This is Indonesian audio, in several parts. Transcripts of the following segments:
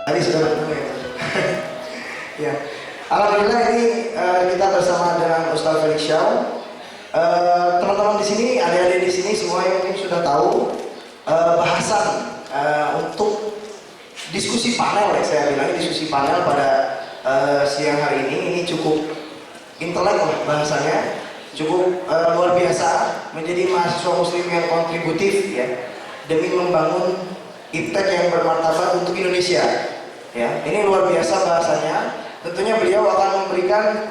Tadi sudah bertemu ya. Ya. Alhamdulillah ini kita bersama dengan Ustaz Felix Shaw. Teman-teman di sini, adik-adik di sini semua yang mungkin sudah tahu bahasan untuk diskusi panel, ya saya bilang diskusi panel pada siang hari ini cukup intelek lah bahasanya, cukup luar biasa, menjadi mahasiswa muslim yang kontributif ya demi membangun iptek yang bermartabat untuk Indonesia. Ya, ini luar biasa bahasanya. Tentunya beliau akan memberikan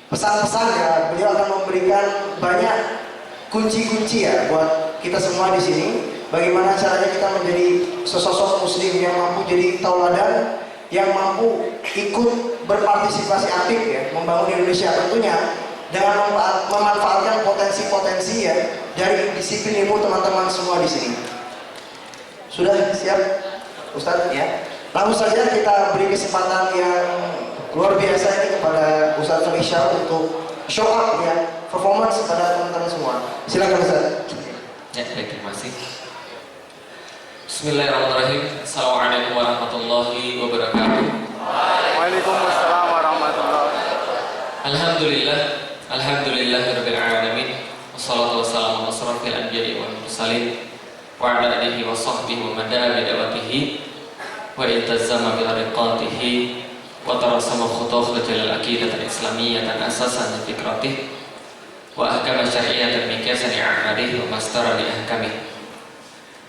pesan-pesan ya, beliau akan memberikan banyak kunci-kunci ya buat kita semua di sini. Bagaimana caranya kita menjadi sesosok muslim yang mampu jadi tauladan, yang mampu ikut berpartisipasi aktif ya membangun Indonesia, tentunya dengan memanfaatkan potensi-potensi ya dari disiplin ilmu teman-teman semua di sini. Sudah siap Ustadz ya? Langsung saja kita beri kesempatan yang luar biasa ini kepada Ustadz Felix Shaw untuk show up ya, performance kepada teman-teman semua. Silakan Ustadz. Ya, baik, terima kasih. Bismillahirrahmanirrahim. Assalamualaikum warahmatullahi wabarakatuh. Waalaikumsalam warahmatullahi Alhamdulillah, alhamdulillahirabbil alamin. Wassalatu wassalamu ala asrofil anbiya'i wal mursalin wa ala alihi wa sahbihi wa man da'a bi da'watihi wa iltazama bi tariqatihi wa tarasama khutuwat jalal aqidatan islamiyatan asasan bi fikratihi wa ahkam syar'iyyatan min kasani a'malihi wa mastara li ahkamih.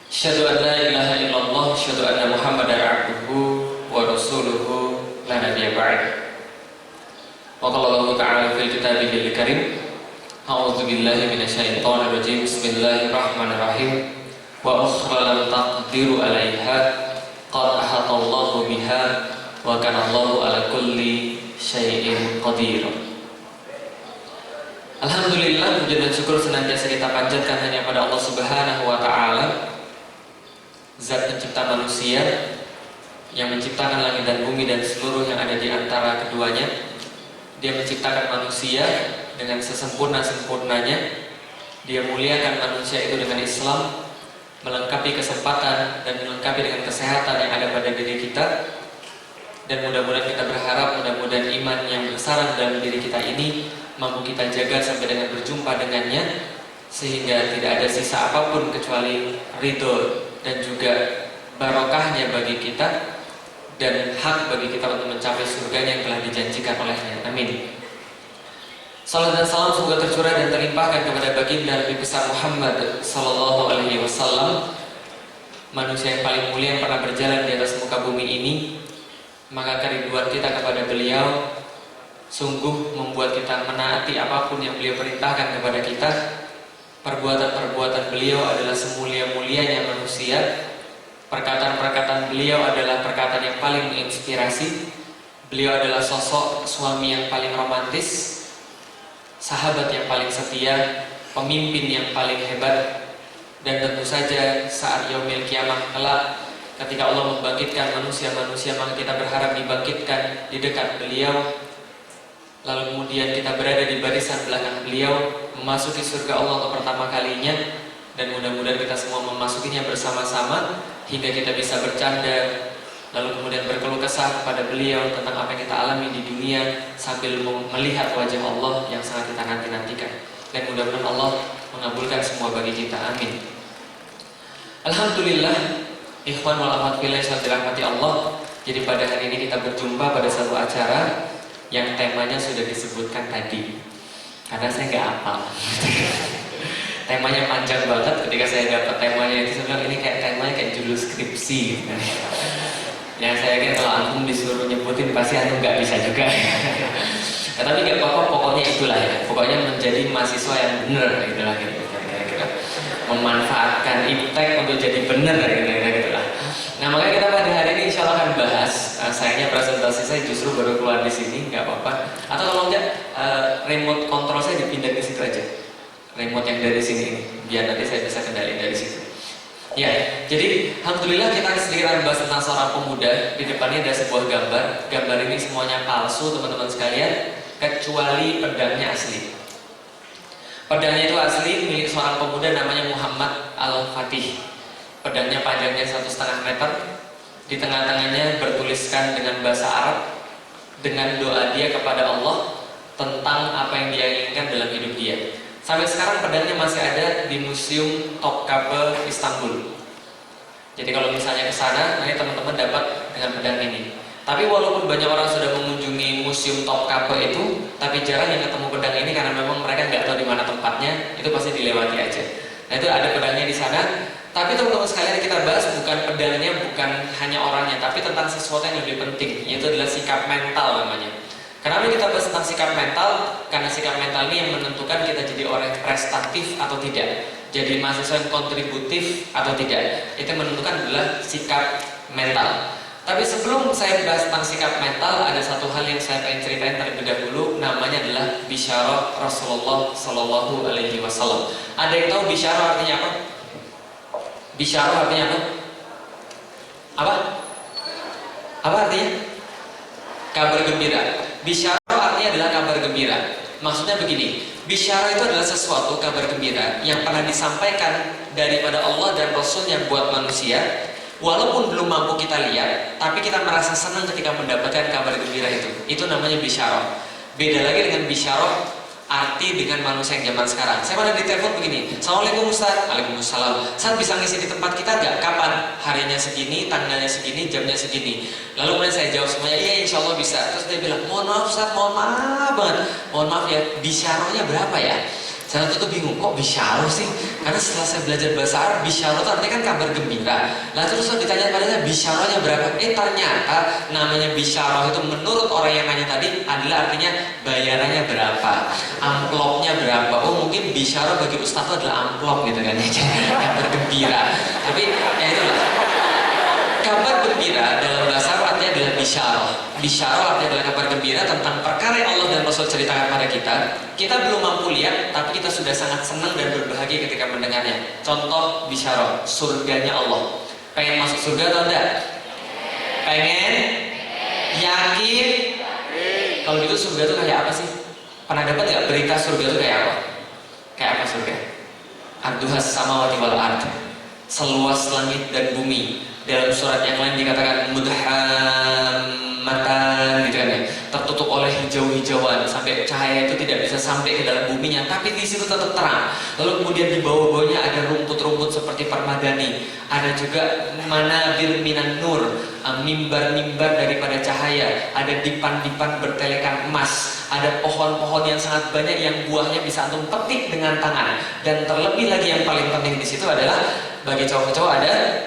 Asyhadu an la ilaha illallah, asyhadu anna Muhammadar abduhu wa rasuluhu la nabiyya ba'd. Wa qala Allah ta'ala fil kitabihil karim, a'udzu billahi minasyaitonir rajim. Bismillahirrahmanirrahim. Wa ukhra lam taqdiru 'alaiha qad ahata Allahu biha wa kana Allahu 'ala kulli syai'in qadir. Alhamdulillah, puji dan syukur senantiasa kita panjatkan hanya pada Allah Subhanahu wa taala, Zat pencipta manusia yang menciptakan langit dan bumi dan seluruh yang ada di antara keduanya. Dia menciptakan manusia dengan sesempurna-sempurnanya. Dia muliakan manusia itu dengan Islam, melengkapi kesempatan dan melengkapi dengan kesehatan yang ada pada diri kita. Dan mudah-mudahan kita berharap, mudah-mudahan iman yang bersarang dalam diri kita ini mampu kita jaga sampai dengan berjumpa dengannya, sehingga tidak ada sisa apapun kecuali ridho dan juga barokahnya bagi kita dan hak bagi kita untuk mencapai surganya yang telah dijanjikan olehnya. Amin. Salam dan salam semoga tercurah dan terlimpahkan kepada baginda Nabi besar Muhammad sallallahu alaihi wasallam, manusia yang paling mulia yang pernah berjalan di atas muka bumi ini. Maka kerinduan kita kepada beliau sungguh membuat kita menaati apapun yang beliau perintahkan kepada kita. Perbuatan-perbuatan beliau adalah semulia-mulianya manusia. Perkataan-perkataan beliau adalah perkataan yang paling menginspirasi. Beliau adalah sosok suami yang paling romantis, sahabat yang paling setia, pemimpin yang paling hebat. Dan tentu saja saat yaumil kiamah kelak, ketika Allah membangkitkan manusia-manusia, maka kita berharap dibangkitkan di dekat beliau. Lalu kemudian kita berada di barisan belakang beliau, memasuki surga Allah untuk pertama kalinya. Dan mudah-mudahan kita semua memasukinya bersama-sama, hingga kita bisa bercanda, lalu kemudian berkeluh kesah kepada beliau tentang apa yang kita alami di dunia, sambil melihat wajah Allah yang sangat kita nanti-nantikan. Dan mudah-mudahan Allah mengabulkan semua bagi kita, amin. Alhamdulillah, ikhwan wal akhwat fillah yang dirahmati Allah. Jadi pada hari ini kita berjumpa pada satu acara yang temanya sudah disebutkan tadi, karena saya nggak hafal. Temanya panjang banget. Ketika saya dapat temanya itu, saya bilang ini kayak temanya kayak judul skripsi. Yang saya yakin kalau antum disuruh nyebutin pasti antum nggak bisa juga. Ya, tapi nggak apa-apa, pokoknya itulah ya. Pokoknya menjadi mahasiswa yang benar, itulah kira-kira. Memanfaatkan iptek untuk jadi benar, kira-kira. Nah, makanya kita pada hari ini insya Allah akan bahas. Sayangnya presentasi saya justru baru keluar di sini, nggak apa-apa. Atau kalau enggak, remote control saya dipindah ke situ aja. Remote yang dari sini ini, biar nanti saya bisa kendaliin dari situ. Ya, jadi alhamdulillah kita sedikit akan bahas tentang seorang pemuda. Di depannya ada sebuah gambar. Gambar ini semuanya palsu, teman-teman sekalian, kecuali pedangnya asli. Pedangnya itu asli milik seorang pemuda namanya Muhammad Al-Fatih. Pedangnya panjangnya 1,5 meter, Di tengah-tengahnya bertuliskan dengan bahasa Arab, dengan doa dia kepada Allah tentang apa yang dia inginkan dalam hidup dia. Sampai sekarang pedangnya masih ada di Museum Topkapi Istanbul. Jadi kalau misalnya ke sana, nanti teman-teman dapat dengan pedang ini. Tapi walaupun banyak orang sudah mengunjungi Museum Topkapi itu, tapi jarang yang ketemu pedang ini karena memang mereka nggak tahu di mana tempatnya, itu pasti dilewati aja. Nah itu ada pedangnya di sana. Tapi teman-teman sekalian, kita bahas bukan pedangnya, bukan hanya orangnya, tapi tentang sesuatu yang lebih penting, yaitu adalah sikap mental namanya. Kenapa kita bahas tentang sikap mental? Karena sikap mental ini yang menentukan kita jadi orang yang prestatif atau tidak, jadi mahasiswa yang kontributif atau tidak. Itu yang menentukan adalah sikap mental. Tapi sebelum saya bahas tentang sikap mental, ada satu hal yang saya pengen ceritain terlebih dahulu, namanya adalah bisyarah Rasulullah Shallallahu Alaihi Wasallam. Ada yang tahu bisyarah artinya apa? Bisyarah artinya apa? Apa? Apa artinya? Kabar gembira. Bisyarah artinya adalah kabar gembira. Maksudnya begini, bisyarah itu adalah sesuatu kabar gembira yang pernah disampaikan daripada Allah dan Rasul-Nya buat manusia. Walaupun belum mampu kita lihat, tapi kita merasa senang ketika mendapatkan kabar gembira itu. Itu namanya bisyarah. Beda lagi dengan bisyarah arti dengan manusia yang zaman sekarang. Saya pernah ditelepon begini, Assalamualaikum Ustaz. Waalaikumsalam. Ustaz bisa ngisi di tempat kita nggak? Kapan? Harinya segini, tanggalnya segini, jamnya segini. Lalu kemudian saya jawab semuanya, iya insya Allah bisa. Terus dia bilang, mohon maaf Ustaz, mohon maaf banget. Mohon maaf ya, bisyarahnya berapa ya? Saya tuh bingung, kok bisyarah sih? Karena setelah saya belajar bahasa Arab, bisyarah itu artinya kan kabar gembira. Lah terus ditanya padanya bisyarahnya berapa? Ternyata namanya bisyarah itu menurut orang yang nanya tadi adalah artinya bayarannya berapa, amplopnya berapa. Oh mungkin bisyarah bagi Ustaz itu adalah amplop gitu kan ya, kabar gembira. Tapi ya itulah. Kabar gembira dalam bahasa Arab artinya adalah bisyarah. Bisyarah artinya adalah kabar gembira tentang perkara yang Allah dan Rasul ceritakan pada kita. Kita belum mampu lihat, tapi kita sudah sangat senang dan berbahagia ketika mendengarnya. Contoh bisyarah, surganya Allah. Pengen masuk surga atau enggak? Pengen? Yakin? Kalau gitu surga itu kayak apa sih? Pernah dapat nggak berita surga itu kayak apa? Kayak apa surga? Arduhas samawati wal ard, seluas langit dan bumi. Dalam surat yang lain dikatakan mudhammatan gitu kan ya, tertutup oleh hijau-hijauan sampai cahaya itu tidak bisa sampai ke dalam buminya, tapi di situ tetap terang. Lalu kemudian di bawah-bawahnya ada rumput-rumput seperti permadani, ada juga manabir minan nur, mimbar-mimbar daripada cahaya, ada dipan-dipan bertelekan emas, ada pohon-pohon yang sangat banyak yang buahnya bisa antum petik dengan tangan. Dan terlebih lagi yang paling penting di situ adalah bagi cowok-cowok ada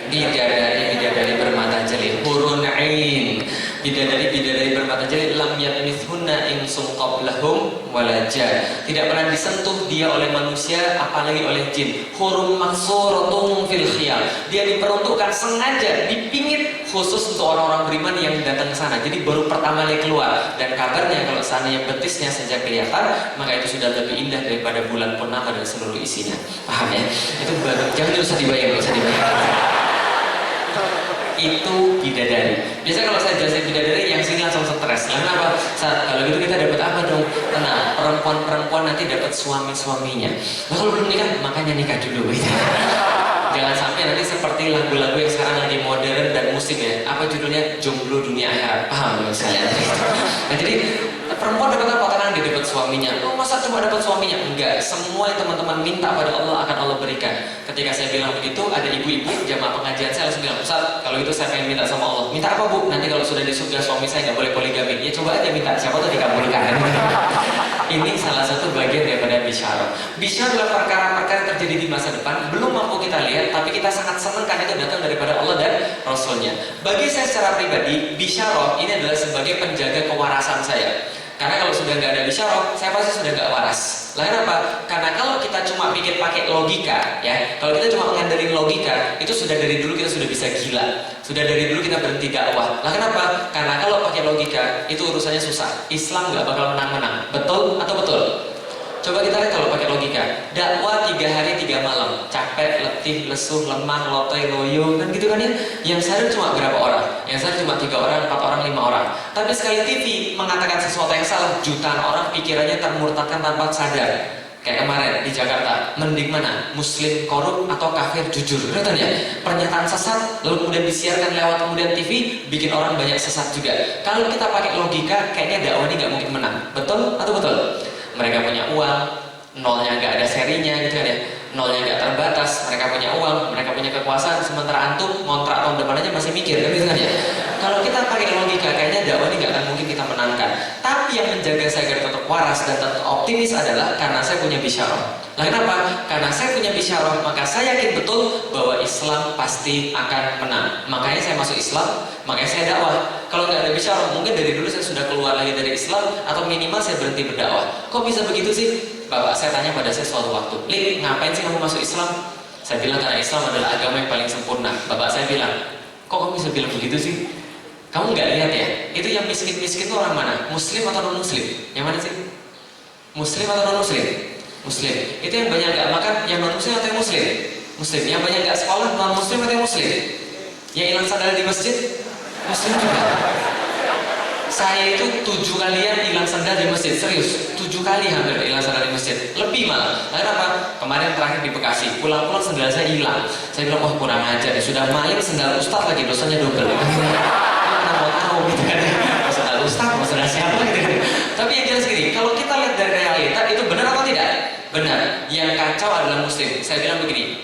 bidadari bermata jeli, hurun ain, bidadari bermata jeli, lam yatmithunna insun qablahum wala jan, tidak pernah disentuh dia oleh manusia apalagi oleh jin. Hurun maksuratun fil khiyal, dia diperuntukkan sengaja dipingit khusus untuk orang-orang beriman yang datang ke sana. Jadi baru pertama kali keluar, dan kabarnya kalau seandainya betisnya saja kelihatan, maka itu sudah lebih indah daripada bulan purnama dan seluruh isinya. Paham ya? Itu baru, jangan usah dibayang, usah dibayang. Itu bidadari. Biasa kalau saya jelasin bidadari, yang sini langsung stres. Kenapa? Kalau gitu kita dapat apa dong? Tenang, perempuan-perempuan nanti dapat suami-suaminya. Nah kalau belum nikah, makanya nikah dulu. Gitu. Jangan sampai nanti seperti lagu-lagu yang sekarang lagi modern dan musik ya. Apa judulnya? Jomblo dunia akhirat. Paham belum sekalian? Nah jadi perempuan dapat apa? Tenang, dia dapat suaminya. Oh masa cuma dapat suaminya? Enggak. Semua yang teman-teman minta pada Allah akan Allah berikan. Ketika saya bilang begitu, ada ibu-ibu jamaah pengajian saya langsung bilang, Ustaz, kalau itu saya pengen minta sama Allah. Minta apa bu? Nanti kalau sudah di surga suami saya nggak boleh poligami. Ya coba aja minta, siapa tuh dikabulkan. Ini salah satu bagian daripada bisyarah. Bisyarah adalah perkara-perkara yang terjadi di masa depan, belum mampu kita lihat, tapi kita sangat senang karena itu datang daripada Allah dan Rasulnya. Bagi saya secara pribadi, bisyarah ini adalah sebagai penjaga kewarasan saya. Karena kalau sudah nggak ada bisyarah, saya pasti sudah nggak waras. Lain apa? Karena kalau kita cuma pikir pakai logika, ya, kalau kita cuma mengandalkan logika, itu sudah dari dulu kita sudah bisa gila. Sudah dari dulu kita berhenti dakwah. Lah kenapa? Karena kalau pakai logika, itu urusannya susah. Islam nggak bakal menang-menang. Betul atau betul? Coba kita lihat kalau pakai logika. Dakwah 3 hari 3 malam, capek, letih, lesuh, lemah, lotoy, loyo, kan gitu kan ya? Yang sadar cuma berapa orang? Yang sadar cuma 3 orang, 4 orang, 5 orang. Tapi sekali TV mengatakan sesuatu yang salah, jutaan orang pikirannya termurtadkan tanpa sadar. Kayak kemarin di Jakarta, mending mana? Muslim korup atau kafir jujur? Betul ya? Pernyataan sesat, lalu kemudian disiarkan lewat kemudian TV, bikin orang banyak sesat juga. Kalau kita pakai logika, kayaknya dakwah ini nggak mungkin menang. Betul atau betul? Mereka punya uang, nolnya nggak ada serinya, gitu kan ya? Nolnya nggak terbatas, mereka punya uang, mereka punya kekuasaan, sementara antum ngontrak tahun depan aja masih mikir, kan gitu kan ya? Kalau kita pakai logika, kayaknya dakwah ini nggak akan mungkin kita menangkan. Tapi yang menjaga saya agar tetap waras dan tetap optimis adalah karena saya punya bisyarah. Nah, kenapa? Karena saya punya bisyarah, maka saya yakin betul bahwa Islam pasti akan menang. Makanya saya masuk Islam, makanya saya dakwah. Kalau nggak ada bisyarah, mungkin dari dulu saya sudah keluar lagi dari Islam, atau minimal saya berhenti berdakwah. Kok bisa begitu sih? Bapak saya tanya pada saya suatu waktu, "Li, ngapain sih kamu masuk Islam?" Saya bilang karena Islam adalah agama yang paling sempurna. Bapak saya bilang, "Kok kamu bisa bilang begitu sih? Kamu nggak lihat ya? Itu yang miskin-miskin itu orang mana? Muslim atau non-muslim? Yang mana sih? Muslim atau non-muslim? Muslim. Itu yang banyak nggak makan, yang non-muslim atau yang muslim? Muslim. Yang banyak nggak sekolah, non-muslim atau yang muslim? Yang hilang sandal di masjid? Muslim juga. Saya itu 7 kalian hilang sandal di masjid, serius 7 kali hampir hilang sandal di masjid, lebih malah. Kenapa? Kemarin terakhir di Bekasi, pulang-pulang sandal saya hilang. Saya bilang, oh kurang ajar, sudah maling sandal ustaz lagi, dosanya double. Mana mau tahu gitu kan? Sandal ustaz, sandal siapa gitu kan? Tapi yang jelas gini, kalau kita lihat dari realita itu benar atau tidak? Benar. Yang kacau adalah muslim. Saya bilang begini,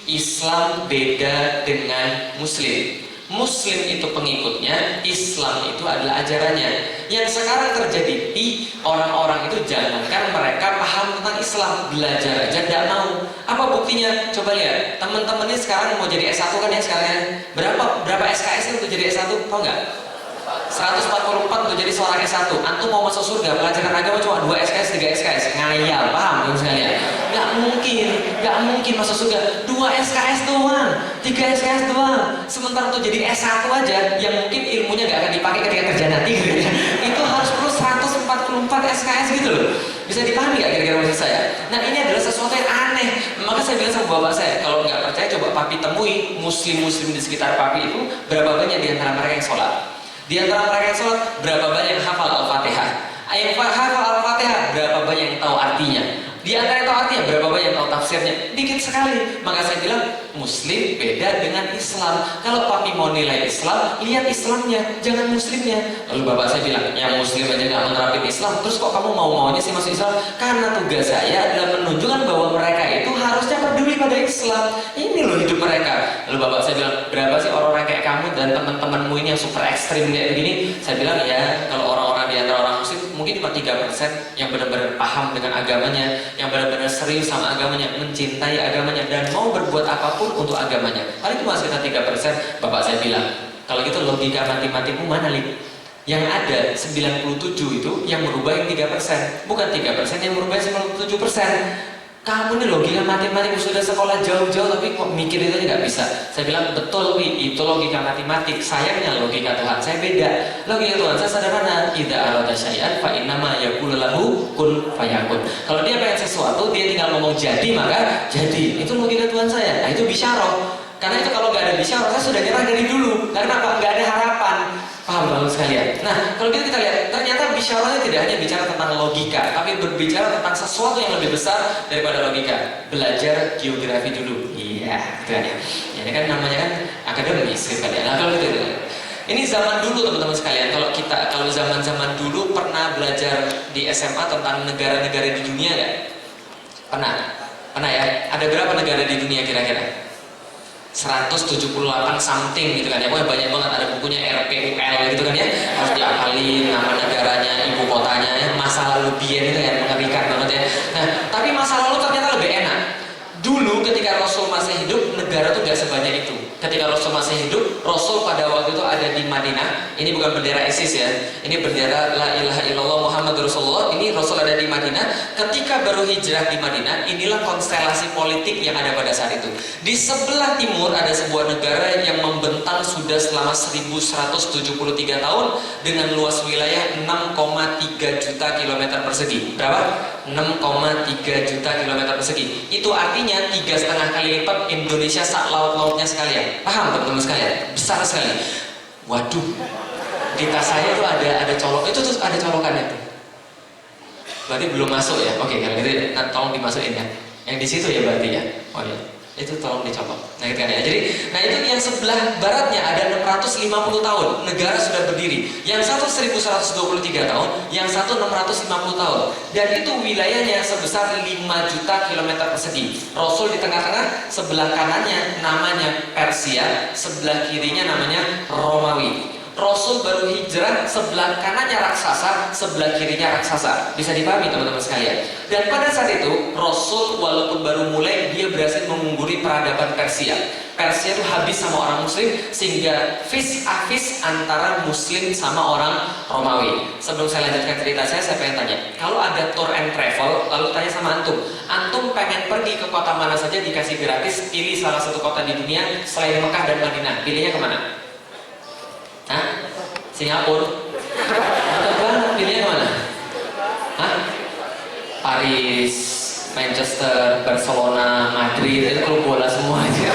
Islam beda dengan muslim. Muslim itu pengikutnya, Islam itu adalah ajarannya. Yang sekarang terjadi orang-orang itu jangankan mereka paham tentang Islam, belajar aja tidak mau. Apa buktinya? Coba lihat, teman-teman ini sekarang mau jadi S1 kan ya sekarang. Berapa SKS untuk jadi S1? Tahu nggak? 144 untuk jadi seorang S1. Antum mau masuk surga, pelajaran agama cuma 2 SKS, 3 SKS. Ngayal, paham teman sekalian? Gak mungkin masuk surga. 2 SKS doang, 3 SKS doang. Sementara untuk jadi S1 aja, yang mungkin ilmunya gak akan dipakai ketika kerja nanti gitu ya. Itu harus perlu 144 SKS gitu loh. Bisa dipahami gak kira-kira maksud saya? Nah ini adalah sesuatu yang aneh. Maka saya bilang sama bapak saya, kalau nggak percaya coba papi temui muslim-muslim di sekitar papi itu berapa banyak di antara mereka yang sholat. Di antara mereka yang sholat, berapa banyak yang hafal Al-Fatihah? Yang hafal Al-Fatihah, berapa banyak yang tahu artinya? Di antara yang tahu artinya, berapa banyak yang tahu tafsirnya? Dikit sekali. Maka saya bilang, Muslim beda dengan Islam. Kalau papi mau nilai Islam, lihat Islamnya, jangan Muslimnya. Lalu bapak saya bilang, yang Muslim aja nggak menerapin Islam, terus kok kamu mau-maunya sih masuk Islam? Karena tugas saya adalah menunjukkan bahwa mereka itu harusnya peduli pada Islam. Ini loh hidup mereka. Lalu bapak saya bilang, berapa sih orang-orang kayak kamu dan teman-temanmu ini yang super ekstrim kayak begini? Saya bilang, ya kalau orang-orang di antara orang Muslim mungkin cuma 3% yang benar-benar paham dengan agamanya, yang benar-benar serius sama agamanya, mencintai agamanya dan mau berbuat apapun untuk agamanya. Paling cuma sekitar 3%. Bapak saya bilang, kalau gitu logika matematikmu mana, Lik? Yang ada 97 itu yang merubah yang 3%, bukan 3% yang merubah 97%. Kamu nih logika matematik sudah sekolah jauh-jauh tapi kok mikir itu nggak bisa. Saya bilang betul Wi, itu logika matematik. Sayangnya logika Tuhan saya beda. Logika Tuhan saya sederhana. Idza arada syai'an fa innama yaqulu lahu kun fayakun. Kalau dia pengen sesuatu dia tinggal ngomong jadi maka jadi. Itu logika Tuhan saya. Nah itu bisyarah. Karena itu kalau nggak ada bisyarah saya sudah nyerah dari dulu. Karena apa? Nggak ada harapan. Paham teman sekalian? Nah, kalau gitu kita lihat, ternyata bisyarahnya tidak hanya bicara tentang logika, tapi berbicara tentang sesuatu yang lebih besar daripada logika. Belajar geografi dulu. Iya, gitu kan ya. Ini kan namanya kan akademis gitu kan ya. Nah, kalau gitu. Ini zaman dulu teman-teman sekalian. Kalau zaman-zaman dulu pernah belajar di SMA tentang negara-negara di dunia nggak? Pernah ya? Ada berapa negara di dunia kira-kira? 178 something gitu kan ya, pokoknya banyak banget, ada bukunya RPUL gitu kan ya, harus diapalin nama negaranya, ibu kotanya ya, masa lalu Bien itu yang mengerikan banget ya. Nah, tapi masa lalu ternyata lebih enak. Dulu ketika Rasul masih hidup, negara tuh gak sebanyak itu. Ketika Rasul masih hidup, Rasul pada waktu itu ada di Madinah. Ini bukan bendera ISIS ya, ini bendera La ilaha illallah Muhammad Rasulullah. Ini Rasul ada di Madinah. Ketika baru hijrah di Madinah, inilah konstelasi politik yang ada pada saat itu. Di sebelah timur ada sebuah negara yang membentang sudah selama 1173 tahun dengan luas wilayah 6,3 juta kilometer persegi. Berapa? 6,3 juta kilometer persegi. Itu artinya 3,5 kali lipat Indonesia sak laut-lautnya sekalian. Paham teman-teman sekalian? Besar sekali. Waduh, di tas saya tuh ada colok, itu tuh ada colokannya tuh. Berarti belum masuk ya? Oke, kalau gitu tolong dimasukin ya. Yang di situ ya berarti ya. Oh iya. Itu tolong dicopot. Nah, gitu kan ya. Jadi, nah itu yang sebelah baratnya ada 650 tahun negara sudah berdiri. Yang satu 1123 tahun, yang satu 650 tahun. Dan itu wilayahnya sebesar 5 juta kilometer persegi. Rasul di tengah-tengah, sebelah kanannya namanya Persia, sebelah kirinya namanya Romawi. Rasul baru hijrah, sebelah kanannya raksasa, sebelah kirinya raksasa. Bisa dipahami teman-teman sekalian. Dan pada saat itu Rasul walaupun baru mulai, dia berhasil mengungguli peradaban Persia. Persia itu habis sama orang Muslim, sehingga vis-a-vis antara Muslim sama orang Romawi. Sebelum saya lanjutkan cerita saya pengen tanya, kalau ada tour and travel, lalu tanya sama antum pengen pergi ke kota mana saja dikasih gratis, pilih salah satu kota di dunia selain Mekah dan Madinah, pilihnya kemana? Hah? Singapura? Mantap banget, pilihnya kemana? Hah? Paris, Manchester, Barcelona, Madrid, itu klub bola semua aja.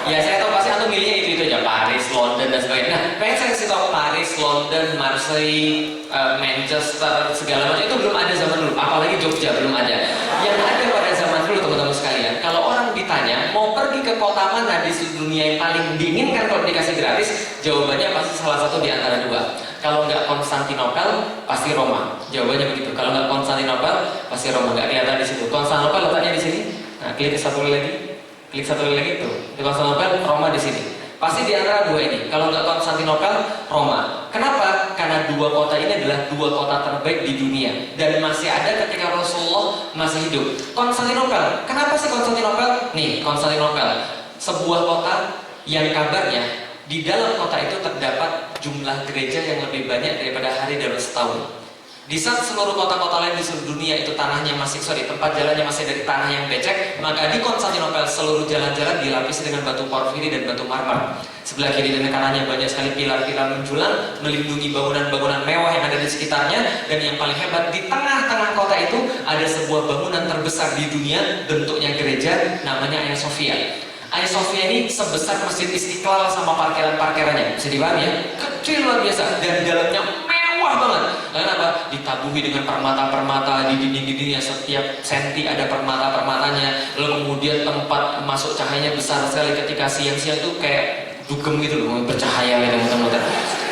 Ya saya tahu pasti antum milihnya itu aja, Paris, London dan sebagainya. Nah, pengen saya kasih tahu Paris, London, Marseille, Manchester, segala macam itu belum ada zaman dulu. Apalagi Jogja belum ada. Yang ada pada zaman dulu teman-teman sekalian, kalau orang ditanya mau pergi ke kota mana di seluruh dunia yang paling diinginkan kalau dikasih gratis, jawabannya pasti salah satu di antara dua. Kalau nggak Konstantinopel, pasti Roma. Jawabannya begitu. Kalau nggak Konstantinopel, pasti Roma. Nggak kelihatan di situ. Konstantinopel letaknya di sini. Nah, klik satu lagi. Klik satu lagi tuh. Di Konstantinopel, Roma di sini. Pasti di antara dua ini. Kalau nggak Konstantinopel, Roma. Kenapa? Karena dua kota ini adalah dua kota terbaik di dunia dan masih ada ketika Rasulullah masih hidup. Konstantinopel. Kenapa sih Konstantinopel? Nih, Konstantinopel. Sebuah kota yang kabarnya di dalam kota itu terdapat jumlah gereja yang lebih banyak daripada hari dalam setahun. Di saat seluruh kota-kota lain di seluruh dunia itu tanahnya tempat jalannya masih dari tanah yang becek, maka di Konstantinopel seluruh jalan-jalan dilapisi dengan batu porfiri dan batu marmer. Sebelah kiri dan kanannya banyak sekali pilar-pilar menjulang melindungi bangunan-bangunan mewah yang ada di sekitarnya. Dan yang paling hebat, di tengah-tengah kota itu ada sebuah bangunan terbesar di dunia, bentuknya gereja, namanya Hagia Sophia. Hagia Sophia ini sebesar Masjid Istiqlal sama parkiran-parkirannya. Bisa dipahami ya? Kecil luar biasa dan dalamnya mewah banget. Lalu apa? Ditabuhi dengan permata-permata di dinding-dindingnya, setiap senti ada permata-permatanya. Lalu kemudian tempat masuk cahayanya besar sekali, ketika siang-siang tuh kayak dugem gitu loh, bercahaya gitu muter-muter.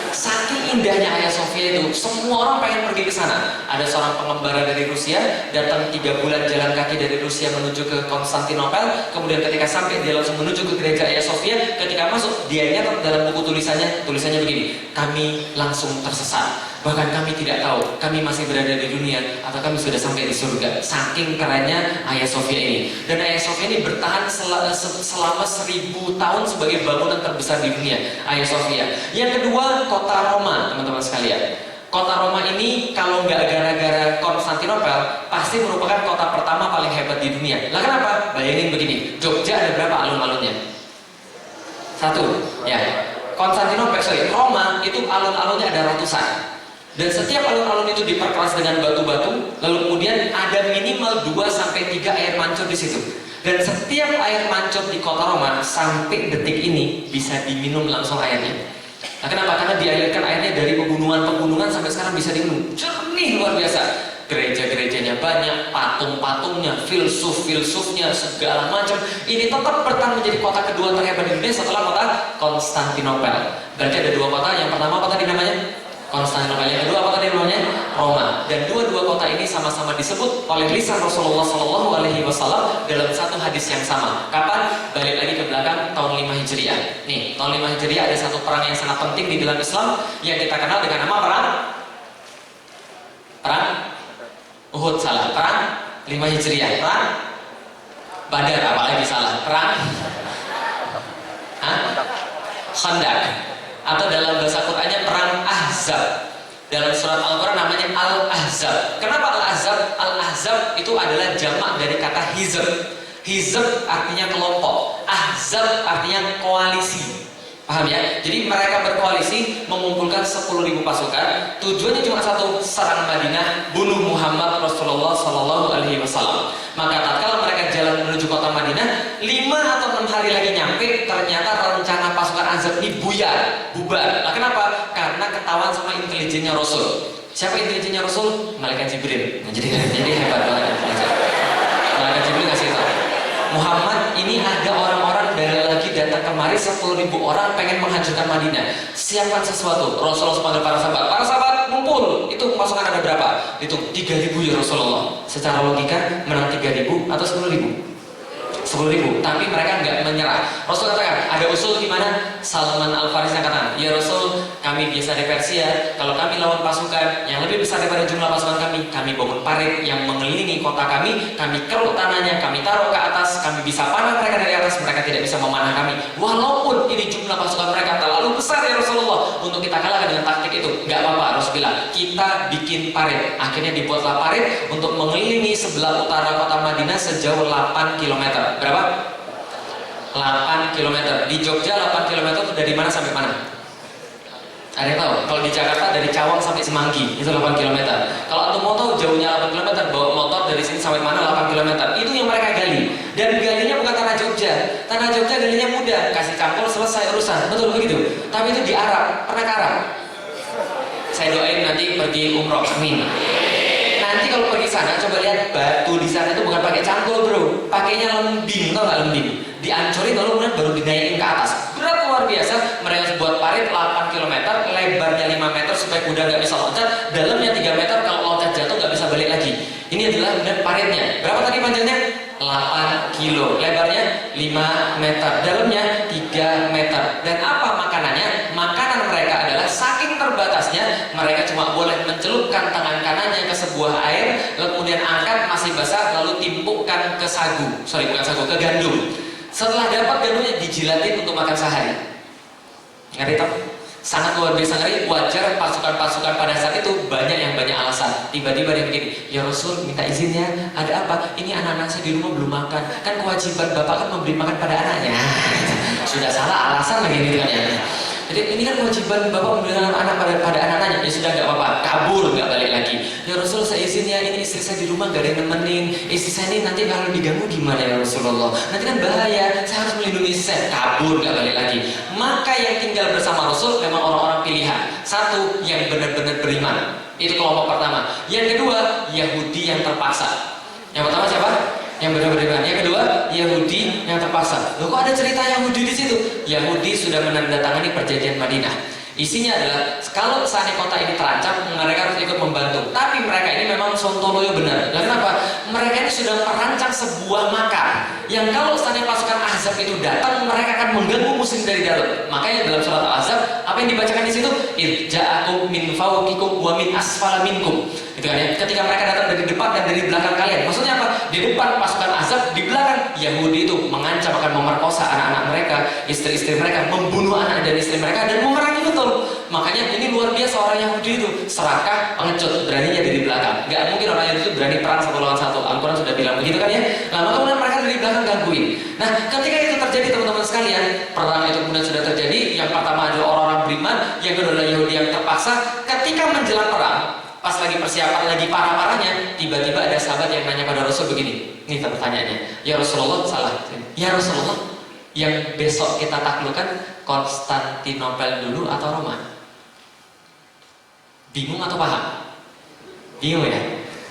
Saking indahnya Hagia Sophia itu, semua orang pengen pergi ke sana. Ada seorang pengembara dari Rusia datang 3 bulan jalan kaki dari Rusia menuju ke Konstantinopel. Kemudian ketika sampai dia langsung menuju ke gereja Hagia Sophia. Ketika masuk, dia nyatat dalam buku tulisannya begini: kami langsung tersesat. Bahkan kami tidak tahu kami masih berada di dunia atau kami sudah sampai di surga. Saking kerennya Hagia Sophia ini. Dan Hagia Sophia ini bertahan selama 1000 tahun sebagai bangunan terbesar di dunia, Hagia Sophia. Yang kedua, kota Roma, teman-teman sekalian. Kota Roma ini kalau nggak gara-gara Konstantinopel, pasti merupakan kota pertama paling hebat di dunia. Lah kenapa? Bayangin begini, Jogja ada berapa alun-alunnya? 1, ya. Roma itu alun-alunnya ada ratusan. Dan setiap alun-alun itu diperkeras dengan batu-batu, lalu kemudian ada minimal 2-3 air mancur di situ. Dan setiap air mancur di kota Roma sampai detik ini bisa diminum langsung airnya. Nah, kenapa? Karena dialirkan airnya dari pegunungan-pegunungan sampai sekarang bisa diminum. Jernih luar biasa. Gereja-gerejanya banyak, patung-patungnya, filsuf-filsufnya, segala macam. Ini tetap bertahan menjadi kota kedua terhebat di dunia setelah kota Konstantinopel. Berarti ada 2 kota. Yang pertama apa tadi namanya? Konstantinopel. Yang kedua apa tadi namanya? Roma. Dan dua-dua kota ini sama-sama disebut oleh lisan Rasulullah SAW dalam satu hadis yang sama. Kapan? Balik lagi ke belakang, tahun 5 Hijriah. Nih, tahun 5 Hijriah ada satu perang yang sangat penting di dalam Islam yang kita kenal dengan nama perang Uhud. Salah. Perang 5 Hijriah. Perang Badar. Apalagi salah. Perang Khandaq. Atau dalam bahasa Qur'annya perang Ahzab. Dalam surat Al-Quran namanya Al-Ahzab. Kenapa Al-Ahzab? Al-Ahzab itu adalah jamak dari kata hizb. Hizb artinya kelompok, Ahzab artinya koalisi. Paham ya? Jadi mereka berkoalisi mengumpulkan 10.000 pasukan. Tujuannya cuma satu, serang Madinah, bunuh Muhammad Rasulullah SAW. Maka tatkala mereka jalan menuju kota Madinah, 5 atau 6 hari lagi nyampe, ternyata rencana pasukan Ahzab ini bubar. Nah, kenapa? Karena ketahuan sama intelijennya Rasul. Siapa intelijennya Rasul? Malaikat Jibril. Nah, jadi hebat banget. Malaikat Jibril ngasih tahu. Muhammad, ini ada orang-orang dari lagi datang kemari 10.000 orang pengen menghancurkan Madinah. Siapkan sesuatu. Rasulullah panggil para sahabat. Para sahabat ngumpul. Itu pasukan ada berapa? Itu 3.000 ya Rasulullah. Secara logika menang 3.000 atau 10.000? 10.000, tapi mereka nggak menyerah. Rasul katakan, ada usul di mana Salman Al Farisi yang katakan, ya Rasul, kami biasa di Persia, kalau kami lawan pasukan yang lebih besar daripada jumlah pasukan kami bangun parit yang mengelilingi kota kami keruk tanahnya, kami taruh ke atas, kami bisa panah mereka dari atas, mereka tidak bisa memanah kami. Walaupun ini jumlah pasukan mereka terlalu besar ya Rasulullah, untuk kita kalahkan dengan taktik itu, nggak apa-apa. Rasul bilang, kita bikin parit. Akhirnya dibuatlah parit untuk mengelilingi sebelah utara kota Madinah sejauh 8 km. Berapa? 8 km. Di Jogja 8 km itu dari mana sampai mana? Ada yang tahu? Kalau di Jakarta dari Cawang sampai Semanggi itu 8 km. Kalau antum mau tahu jauhnya 8 km, bawa motor dari sini sampai mana 8 km. Itu yang mereka gali. Dan galinya bukan tanah Jogja. Tanah Jogja galinya mudah, kasih campur selesai urusan. Betul begitu. Tapi itu di Arab. Pernah ke Arab? Saya doain nanti pergi umroh. Amin. Nanti kalau pergi sana, coba lihat batu di sana itu bukan pakai cangkul bro, pakainya lembing, tau nggak lembing? Dihancurin lalu kemudian baru dinaikin ke atas. Berat luar biasa. Mereka buat parit 8 km, lebarnya 5 meter supaya kuda nggak bisa loncat, dalamnya 3 meter, kalau loncat jatuh nggak bisa balik lagi. Ini adalah kemudian paritnya. Berapa tadi panjangnya? 8 kilo, lebarnya 5 meter, dalamnya 3 meter. Dan apa makanannya? Makanan mereka adalah saking terbatasnya, mereka cuma boleh mencelupkan tangan kanannya ke sebuah air, lalu kemudian angkat masih basah, lalu timpukkan ke ke gandum. Setelah dapat gandumnya dijilatin untuk makan sehari. Ngeri tak? Sangat luar biasa ngeri. Wajar pasukan-pasukan pada saat itu banyak yang banyak alasan. Tiba-tiba dia begini, ya Rasul minta izinnya, ada apa? Ini anak-anak saya di rumah belum makan. Kan kewajiban bapak kan memberi makan pada anaknya. Sudah salah alasan lagi gitu kan ya. Jadi ini kan kewajiban bapak memberi anak pada anak-anaknya. Ya sudah nggak apa-apa, kabur nggak balik lagi. Ya Rasul saya izinnya, ini istri saya di rumah gak ada yang nemenin. Istri saya ini nanti kalau diganggu gimana ya Rasulullah? Nanti kan bahaya, saya harus melindungi istri saya. Kabur nggak balik lagi. Maka yang tinggal bersama Rasul memang orang-orang pilihan. Satu, yang benar-benar beriman. Itu kelompok pertama. Yang kedua, Yahudi yang terpaksa. Yang pertama siapa? Yang benar-benar beriman. Yang kedua, Yahudi yang terpaksa. Loh kok ada cerita Yahudi di situ? Yahudi sudah menandatangani perjanjian Madinah. Isinya adalah kalau seandainya kota ini terancam, mereka harus ikut membantu. Tapi mereka ini memang sontoloyo benar. Dan kenapa? Mereka ini sudah merancang sebuah makar yang kalau seandainya pasukan Ahzab itu datang, mereka akan mengganggu muslim dari dalam. Makanya dalam surat Al-Ahzab, apa yang dibacakan di situ? Ja'akum min fawqikum wa min asfala minkum. Itu kan ya. Ketika mereka datang dari depan dan dari belakang kalian. Maksudnya apa? Di depan pasukan Ahzab, di belakang Yahudi itu mengancam akan memerkosa anak-anak mereka, istri-istri mereka, membunuh anak dan istri mereka dan memerangi betul. Makanya ini luar biasa orang Yahudi itu serakah, pengecut, beraninya dari belakang. Gak mungkin orang Yahudi itu berani perang satu lawan satu. Al-Quran sudah bilang begitu kan ya. Nah maka kemudian mereka dari belakang gangguin. Nah ketika itu terjadi teman-teman sekalian, perang itu kemudian sudah terjadi. Yang pertama adalah orang-orang beriman, yang kedua adalah Yahudi yang terpaksa. Ketika menjelang perang, pas lagi persiapan, lagi parah-parahnya, tiba-tiba ada sahabat yang nanya pada Rasul begini. Ini pertanyaannya, ya Rasulullah, salah. Ya Rasulullah, yang besok kita taklukkan Konstantinopel dulu atau Roma? Bingung atau paham? Bingung ya?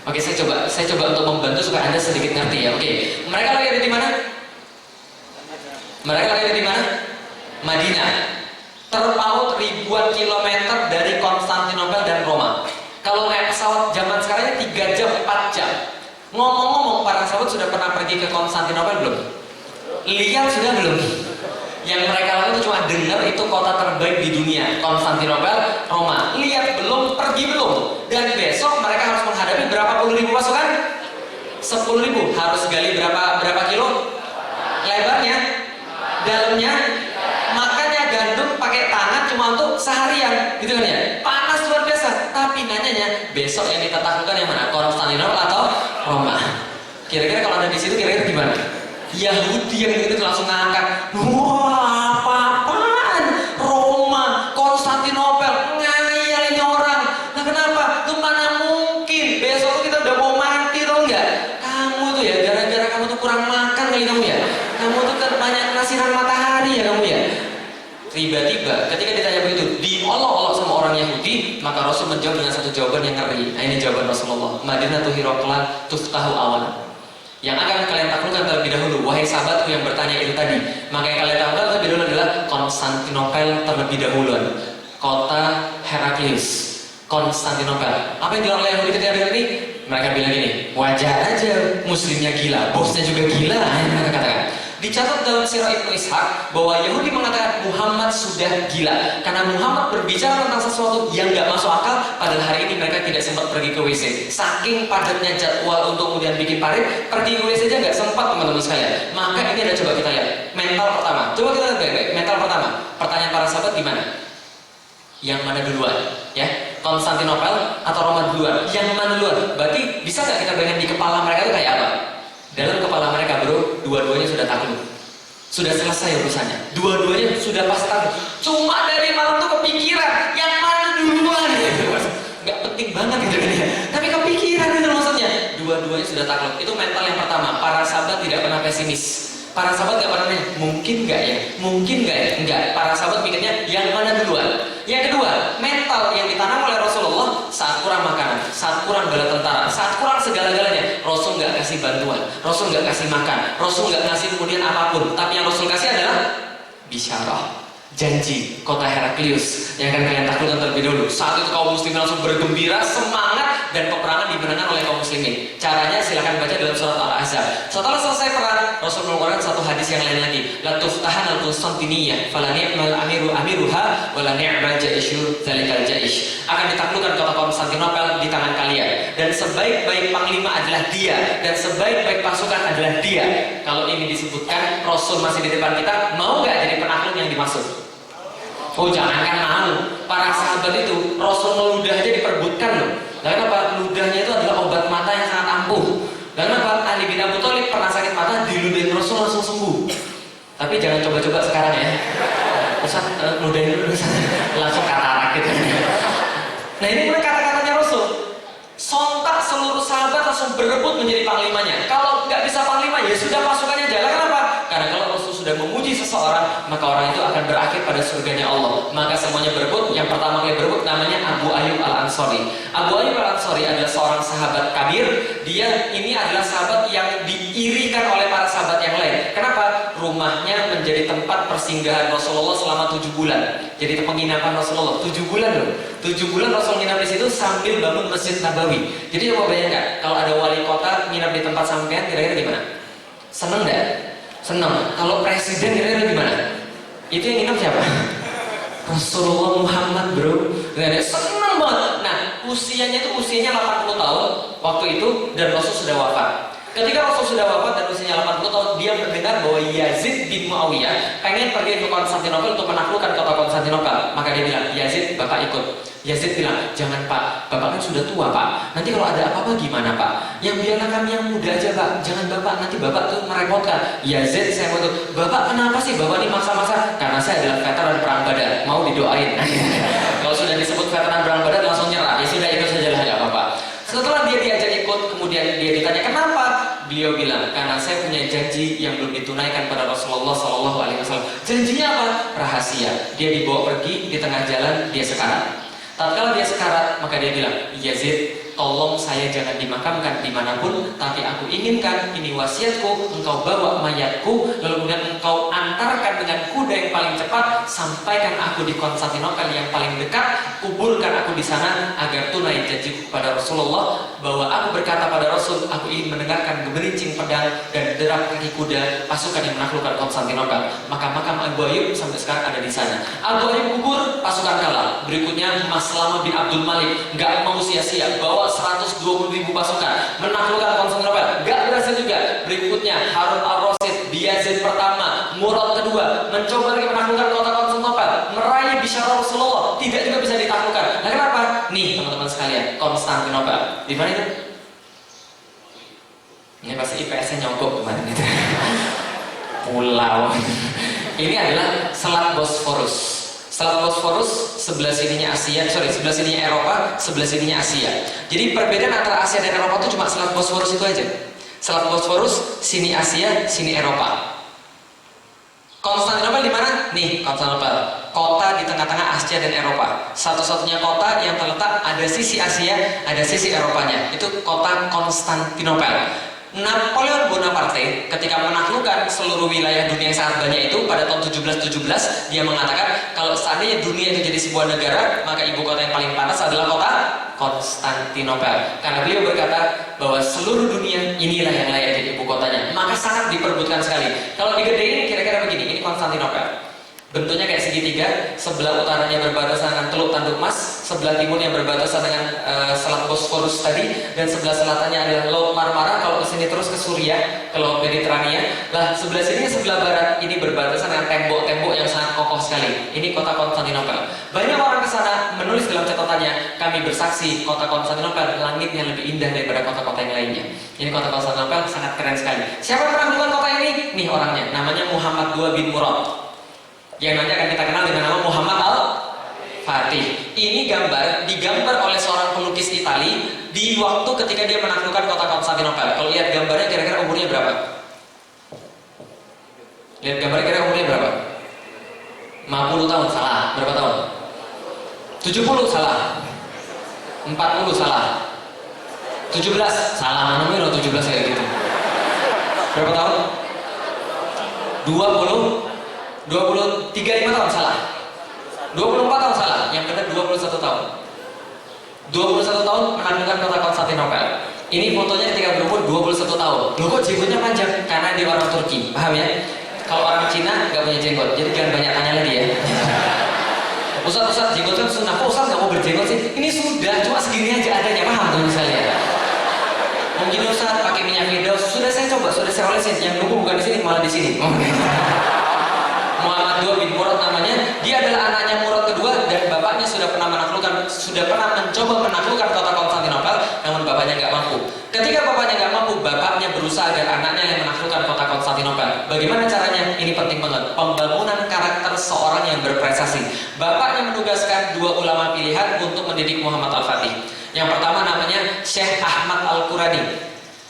Oke, saya coba untuk membantu supaya Anda sedikit ngerti ya. Oke, mereka lagi ada di mana? Mereka lagi ada di mana? Madinah. Terpaut ribuan kilometer dari Konstantinopel dan Roma. Kalau naik pesawat zaman sekarang 3 jam, 4 jam. Ngomong-ngomong, para sahabat sudah pernah pergi ke Konstantinopel belum? Lihat sudah belum? Yang mereka lakukan itu cuma dengar itu kota terbaik di dunia, Konstantinopel, Roma. Lihat belum, pergi belum. Dan besok mereka harus menghadapi berapa puluh ribu pasukan? 10.000. Harus gali berapa kilo? Lebarnya, dalamnya. Makanya gandum pakai tangan cuma untuk seharian, gitu kan ya. Panas luar biasa. Tapi nanyanya besok yang kita taklukkan yang mana? Konstantinopel atau Roma? Kira-kira kalau ada di situ kira-kira gimana? Yahudi yang itu langsung ngangkat, wah apa-apaan? Roma, Konstantinopel, ngayal ini orang. Nah kenapa? Itu mana mungkin? Besok kita udah mau mati tau nggak? Kamu tuh ya, gara-gara kamu tuh kurang makan kali kamu ya. Kamu tuh banyak kena sinar matahari ya kamu ya. Tiba-tiba ketika ditanya begitu, diolok-olok sama orang Yahudi, maka Rasul menjawab dengan satu jawaban yang ngeri. Nah, ini jawaban Rasulullah. Madinatu Hiraqla tuftahu awalan. Yang akan kalian taklukkan terlebih dahulu, wahai sahabatku yang bertanya itu tadi. Maka yang kalian taklukkan terlebih dahulu adalah Konstantinopel terlebih dahulu. Kota Heraklius, Konstantinopel. Apa yang dilakukan oleh Yahudi ketika dengar ini? Mereka bilang gini, wajar aja muslimnya gila, bosnya juga gila. Yang mereka katakan. Dicatat dalam sirah Ibnu Ishaq bahwa Yahudi mengatakan Muhammad sudah gila karena Muhammad berbicara tentang sesuatu yang nggak masuk akal. Padahal hari ini mereka tidak sempat pergi ke WC. Saking padatnya jadwal untuk kemudian bikin parit, pergi ke WC aja nggak sempat teman-teman sekalian. Maka ini ada coba kita lihat mental pertama. Coba kita lihat baik-baik. Mental pertama. Pertanyaan para sahabat gimana? Yang mana duluan? Ya, Konstantinopel atau Roma duluan? Yang mana duluan? Berarti bisa nggak kita bayangin di kepala mereka itu kayak apa? Dalam kepala mereka bro, dua-duanya sudah takluk, sudah selesai urusannya, dua-duanya sudah pasti takluk. Cuma dari malam tuh kepikiran yang mana duluan gitu, nggak penting banget gitu kan ya. Tapi kepikiran itu maksudnya, dua-duanya sudah takluk. Itu mental yang pertama. Para sahabat tidak pernah pesimis. Para sahabat nggak pernah nanya, mungkin nggak ya, mungkin nggak ya, nggak. Para sahabat mikirnya yang mana duluan. Yang kedua, mental yang ditanam oleh Rasulullah saat kurang makanan, saat kurang bala tentara, saat kurang segala-galanya, Rasul nggak kasih bantuan, Rasul nggak kasih makan, Rasul nggak kasih kemudian apapun. Tapi yang Rasul kasih adalah bisyarah, janji kota Heraklius yang akan kalian taklukkan terlebih dahulu. Saat itu kaum muslimin langsung bergembira, semangat, dan peperangan dimenangkan oleh kaum muslimin. Caranya silahkan baca dalam surat Al-Ahzab. Setelah selesai perang, Rasul mengeluarkan satu hadis yang lain lagi. La tuftahan al-Qustantiniyyah fala ni'mal amiru amiruha wala ni'mal jaisyu dzalikal jaish. Akan ditaklukkan kota Konstantinopel di tangan kalian, dan sebaik-baik panglima adalah dia, dan sebaik-baik pasukan adalah dia. Kalau ini disebutkan Rasul masih di depan kita, mau nggak jadi penakluk yang dimaksud? Oh jangankan mau, para sahabat itu Rasul meludah aja diperbutkan loh. Lalu apa? Ludahnya itu adalah obat mata yang sangat ampuh. Lalu apa? Ali bin Abi Thalib pernah sakit mata, diludahin Rasul langsung sembuh. Tapi jangan coba-coba sekarang ya. Ustaz, ludahin dulu langsung katarak gitu. Nah ini mulai kata-katanya Rasul. Sontak seluruh sahabat langsung berebut menjadi panglimanya. Kalau nggak bisa panglima ya sudah pasukannya jalan. Kenapa? Karena kalau Rasul sudah memuji seseorang, maka orang itu akan berakhir pada surganya Allah. Maka semuanya berebut. Yang pertama kali berebut namanya Abu Ayyub Al-Ansari. Abu Ayyub Al-Ansari adalah seorang sahabat kabir. Dia ini adalah sahabat yang diirikan oleh para sahabat yang lain. Kenapa? Rumahnya menjadi tempat persinggahan Rasulullah selama 7 bulan. Jadi penginapan Rasulullah 7 bulan loh. 7 bulan Rasul nginap di situ sambil bangun Masjid Nabawi. Jadi coba bayangkan kalau ada wali kota nginap di tempat sampean, kira-kira gimana? Seneng nggak? Seneng. Kalau presiden kira-kira gimana? Itu yang nginap siapa? Rasulullah Muhammad bro. Seneng banget. Nah usianya itu usianya 80 tahun waktu itu, dan Rasul sudah wafat. Ketika Rasul sudah wafat dan usianya 80 tahun, dia mendengar bahwa Yazid bin Muawiyah pengen pergi ke Konstantinopel untuk menaklukkan kota Konstantinopel. Maka dia bilang, Yazid, bapak ikut. Yazid bilang, jangan pak, bapak kan sudah tua pak. Nanti kalau ada apa-apa gimana pak? Yang biarlah kami yang muda aja pak. Jangan bapak, nanti bapak tuh merepotkan. Yazid, saya mau tuh, bapak kenapa sih bapak ini maksa-maksa? Karena saya adalah veteran perang Badar, mau didoain. Kalau sudah disebut veteran perang Badar langsung nyerah. Ya sudah ikut saja lah, ya bapak. Setelah dia diajak ikut, kemudian dia ditanya kenapa? Beliau bilang, karena saya punya janji yang belum ditunaikan pada Rasulullah SAW. Janjinya apa? Rahasia. Dia dibawa pergi, di tengah jalan dia sekarat. Tatkala dia sekarat, maka dia bilang, Yazid, tolong saya jangan dimakamkan dimanapun, tapi aku inginkan, ini wasiatku, engkau bawa mayatku, lalu kemudian engkau antarkan dengan kuda yang paling cepat, sampaikan aku di Konstantinopel yang paling dekat, kuburkan aku di sana, agar tunai janji kepada Rasulullah, bahwa aku berkata pada Rasul, aku ingin mendengarkan geberincing pedang dan derap kaki kuda pasukan yang menaklukkan Konstantinopel. Maka makam Abu Ayyub sampai sekarang ada di sana. Abu Ayyub gugur, pasukan kalah. Berikutnya Maslama bin Abdul Malik, nggak mau sia-sia, bawa 120.000 pasukan menaklukkan Konstantinopel, gak berhasil juga. Berikutnya Harun al-Rasyid, Yazid pertama, Murad kedua, mencoba lagi menaklukkan kota Konstantinopel, meraih bisyarah Rasulullah, tidak juga bisa ditaklukkan. Nah kenapa? Nih teman-teman sekalian, Konstantinopel di mana itu? Ini pasti IPS-nya nyogok kemarin itu. Pulau. Ini adalah Selat Bosforus. Selat Bosforus sebelah sininya sebelah sininya Eropa, sebelah sininya Asia. Jadi perbedaan antara Asia dan Eropa itu cuma Selat Bosforus itu aja. Selat Bosforus, sini Asia, sini Eropa. Konstantinopel di mana? Nih, Konstantinopel. Kota di tengah-tengah Asia dan Eropa. Satu-satunya kota yang terletak ada sisi Asia, ada sisi Eropanya. Itu kota Konstantinopel. Napoleon Bonaparte ketika menaklukkan seluruh wilayah dunia yang sangat banyak itu pada tahun 1717, dia mengatakan kalau seandainya dunia itu jadi sebuah negara, maka ibu kota yang paling pantas adalah kota Konstantinopel. Karena beliau berkata bahwa seluruh dunia inilah yang layak jadi ibu kotanya. Maka sangat diperbutkan sekali. Kalau digedein kira-kira begini, ini Konstantinopel. Bentuknya kayak segitiga, sebelah utaranya berbatasan dengan Teluk Tanduk Mas, sebelah timurnya berbatasan dengan Selat Bosporus tadi, dan sebelah selatannya adalah Laut Marmara. Kalau kesini terus ke Suriah, ke Laut Mediterania. Lah sebelah sini, sebelah barat ini berbatasan dengan tembok-tembok yang sangat kokoh sekali. Ini kota Konstantinopel. Banyak orang ke sana menulis dalam catatannya, kami bersaksi kota Konstantinopel langitnya lebih indah daripada kota-kota yang lainnya. Ini kota Konstantinopel sangat keren sekali. Siapa yang menaklukkan kota ini? Nih orangnya, namanya Muhammad II bin Murad, yang nanti akan kita kenal dengan nama Muhammad Al-Fatih. Ini digambar oleh seorang pelukis Itali di waktu ketika dia menaklukkan kota Konstantinopel. Kalau lihat gambarnya kira-kira umurnya berapa? Lihat gambarnya kira-kira umurnya berapa? 50 tahun, salah. Berapa tahun? 70, salah. 40, salah. 17, salah. Mana nih lo 17 kayak gitu? Berapa tahun? 35 tahun, salah. 24 tahun, salah. Yang benar 21 tahun. 21 tahun menaklukkan kota Konstantinopel. Ini fotonya ketika berumur 21 tahun. Loh kok jenggotnya panjang? Karena dia orang Turki, paham ya? Kalau orang Cina nggak punya jenggot, jadi jangan banyak tanya lagi ya. Ustaz, jenggot kan sunnah. Kok Ustaz nggak mau berjenggot sih? Ini sudah, cuma segini aja adanya, paham tuh misalnya. Mungkin Ustaz pakai minyak Firdaus. Sudah saya coba, sudah saya olesin. Yang nunggu bukan di sini, malah di sini. Muhammad II bin Murad namanya. Dia adalah anaknya Murad kedua, dan bapaknya sudah pernah mencoba menaklukkan kota Konstantinopel, namun bapaknya nggak mampu. Ketika bapaknya nggak mampu, bapaknya berusaha agar anaknya yang menaklukkan kota Konstantinopel. Bagaimana caranya? Ini penting banget. Pembangunan karakter seorang yang berprestasi. Bapaknya menugaskan dua ulama pilihan untuk mendidik Muhammad Al-Fatih. Yang pertama namanya Syekh Ahmad Al-Qurani.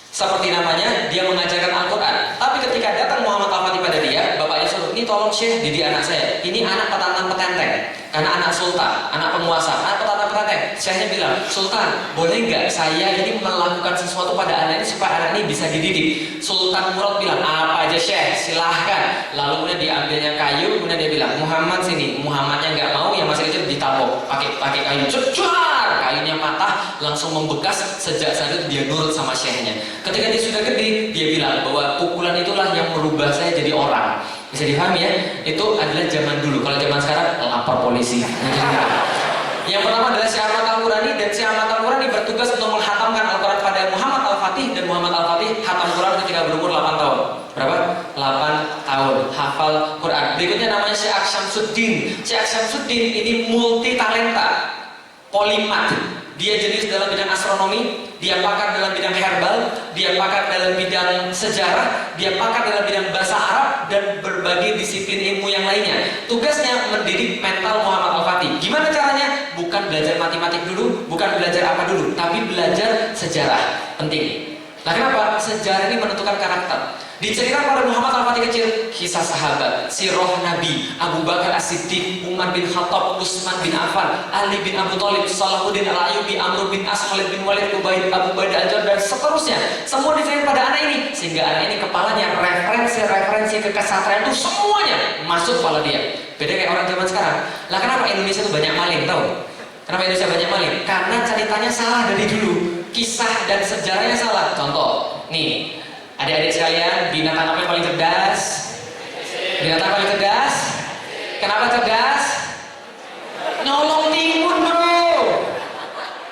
Seperti namanya, dia mengajarkan Al-Quran. Tapi ketika datang Muhammad Al-Fatih pada dia, bapaknya suruh, ini tolong Syekh didik anak saya. Ini anak petantang-petenteng. Karena anak sultan, anak penguasa, anak petantang-petenteng. Syekhnya bilang, Sultan, boleh nggak saya ini melakukan sesuatu pada anak ini supaya anak ini bisa dididik? Sultan Murad bilang, apa aja Syekh, silahkan. Lalu kemudian diambilnya kayu, kemudian dia bilang, Muhammad sini. Muhammadnya nggak mau, yang masih kecil ditapok pakai kayu. Cecar, kayunya patah, langsung membekas. Sejak saat itu dia nurut sama Syekhnya. Ketika dia sudah gede, dia bilang bahwa pukulan itulah yang merubah saya jadi orang. Bisa dipahami ya? Itu adalah zaman dulu. Kalau zaman sekarang, lapor polisi. Yang pertama adalah Syekh Ahmad Al-Qurani, dan Syekh Ahmad Al-Qurani bertugas untuk menghatamkan Al-Quran pada Muhammad Al-Fatih, dan Muhammad Al-Fatih hatam Quran ketika berumur 8 tahun. Berapa? 8 tahun hafal Quran. Berikutnya namanya Syekh Syamsuddin. Syekh Syamsuddin ini multi talenta, polimat. Dia jenius dalam bidang astronomi, dia pakar dalam bidang herbal, dia pakar dalam bidang sejarah, dia pakar dalam bidang bahasa Arab, dan berbagai disiplin ilmu yang lainnya. Tugasnya mendidik mental Muhammad Al-Fatih. Gimana caranya? Bukan belajar matematik dulu, bukan belajar apa dulu, tapi belajar sejarah. Penting. Nah kenapa? Sejarah ini menentukan karakter. Diceritakan pada Muhammad Al-Fatih kecil, kisah sahabat, sirah Nabi, Abu Bakar As-Siddiq, Umar bin Khattab, Utsman bin Affan, Ali bin Abu Thalib, Salahuddin Al-Ayyubi, Amr bin As, Khalid bin Walid, Abu Ubaidah Al-Jarrah, dan seterusnya. Semua diceritakan pada anak ini, sehingga anak ini kepalanya referensi kekesatriaan itu semuanya masuk kepala dia. Beda kayak orang zaman sekarang. Lah kenapa Indonesia itu banyak maling, tahu? Kenapa Indonesia banyak maling? Karena ceritanya salah dari dulu. Kisah dan sejarahnya salah. Contoh, nih, adik-adik sekalian, binatang apa yang paling cerdas? Binatang paling cerdas? Kenapa cerdas? Nyolong timun, bro.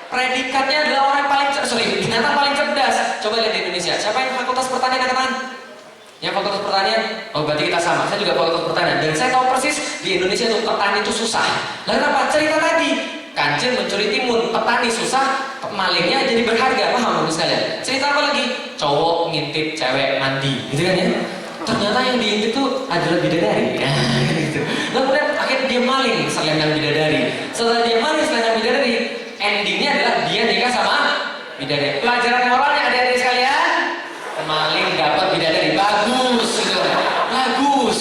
Predikatnya adalah orang yang paling cerdas. Binatang paling cerdas. Coba lihat di Indonesia. Siapa yang fakultas pertanian angkat tangan? Yang fakultas pertanian? Oh berarti kita sama. Saya juga fakultas pertanian. Dan saya tahu persis di Indonesia itu petani itu susah. Lalu apa? Cerita tadi. Kancil mencuri timun, petani susah, malingnya jadi berharga. Paham bagus sekalian? Cerita apa lagi? Cowok ngintip cewek mandi, gitu kan ya? Ternyata yang diintip itu adalah bidadari. Gitu. Lalu kemudian akhirnya dia maling selendang bidadari. Setelah dia maling selendang bidadari, endingnya adalah dia nikah sama bidadari. Pelajaran moralnya adik-adik sekalian, maling dapat bidadari, bagus, gitu. Bagus.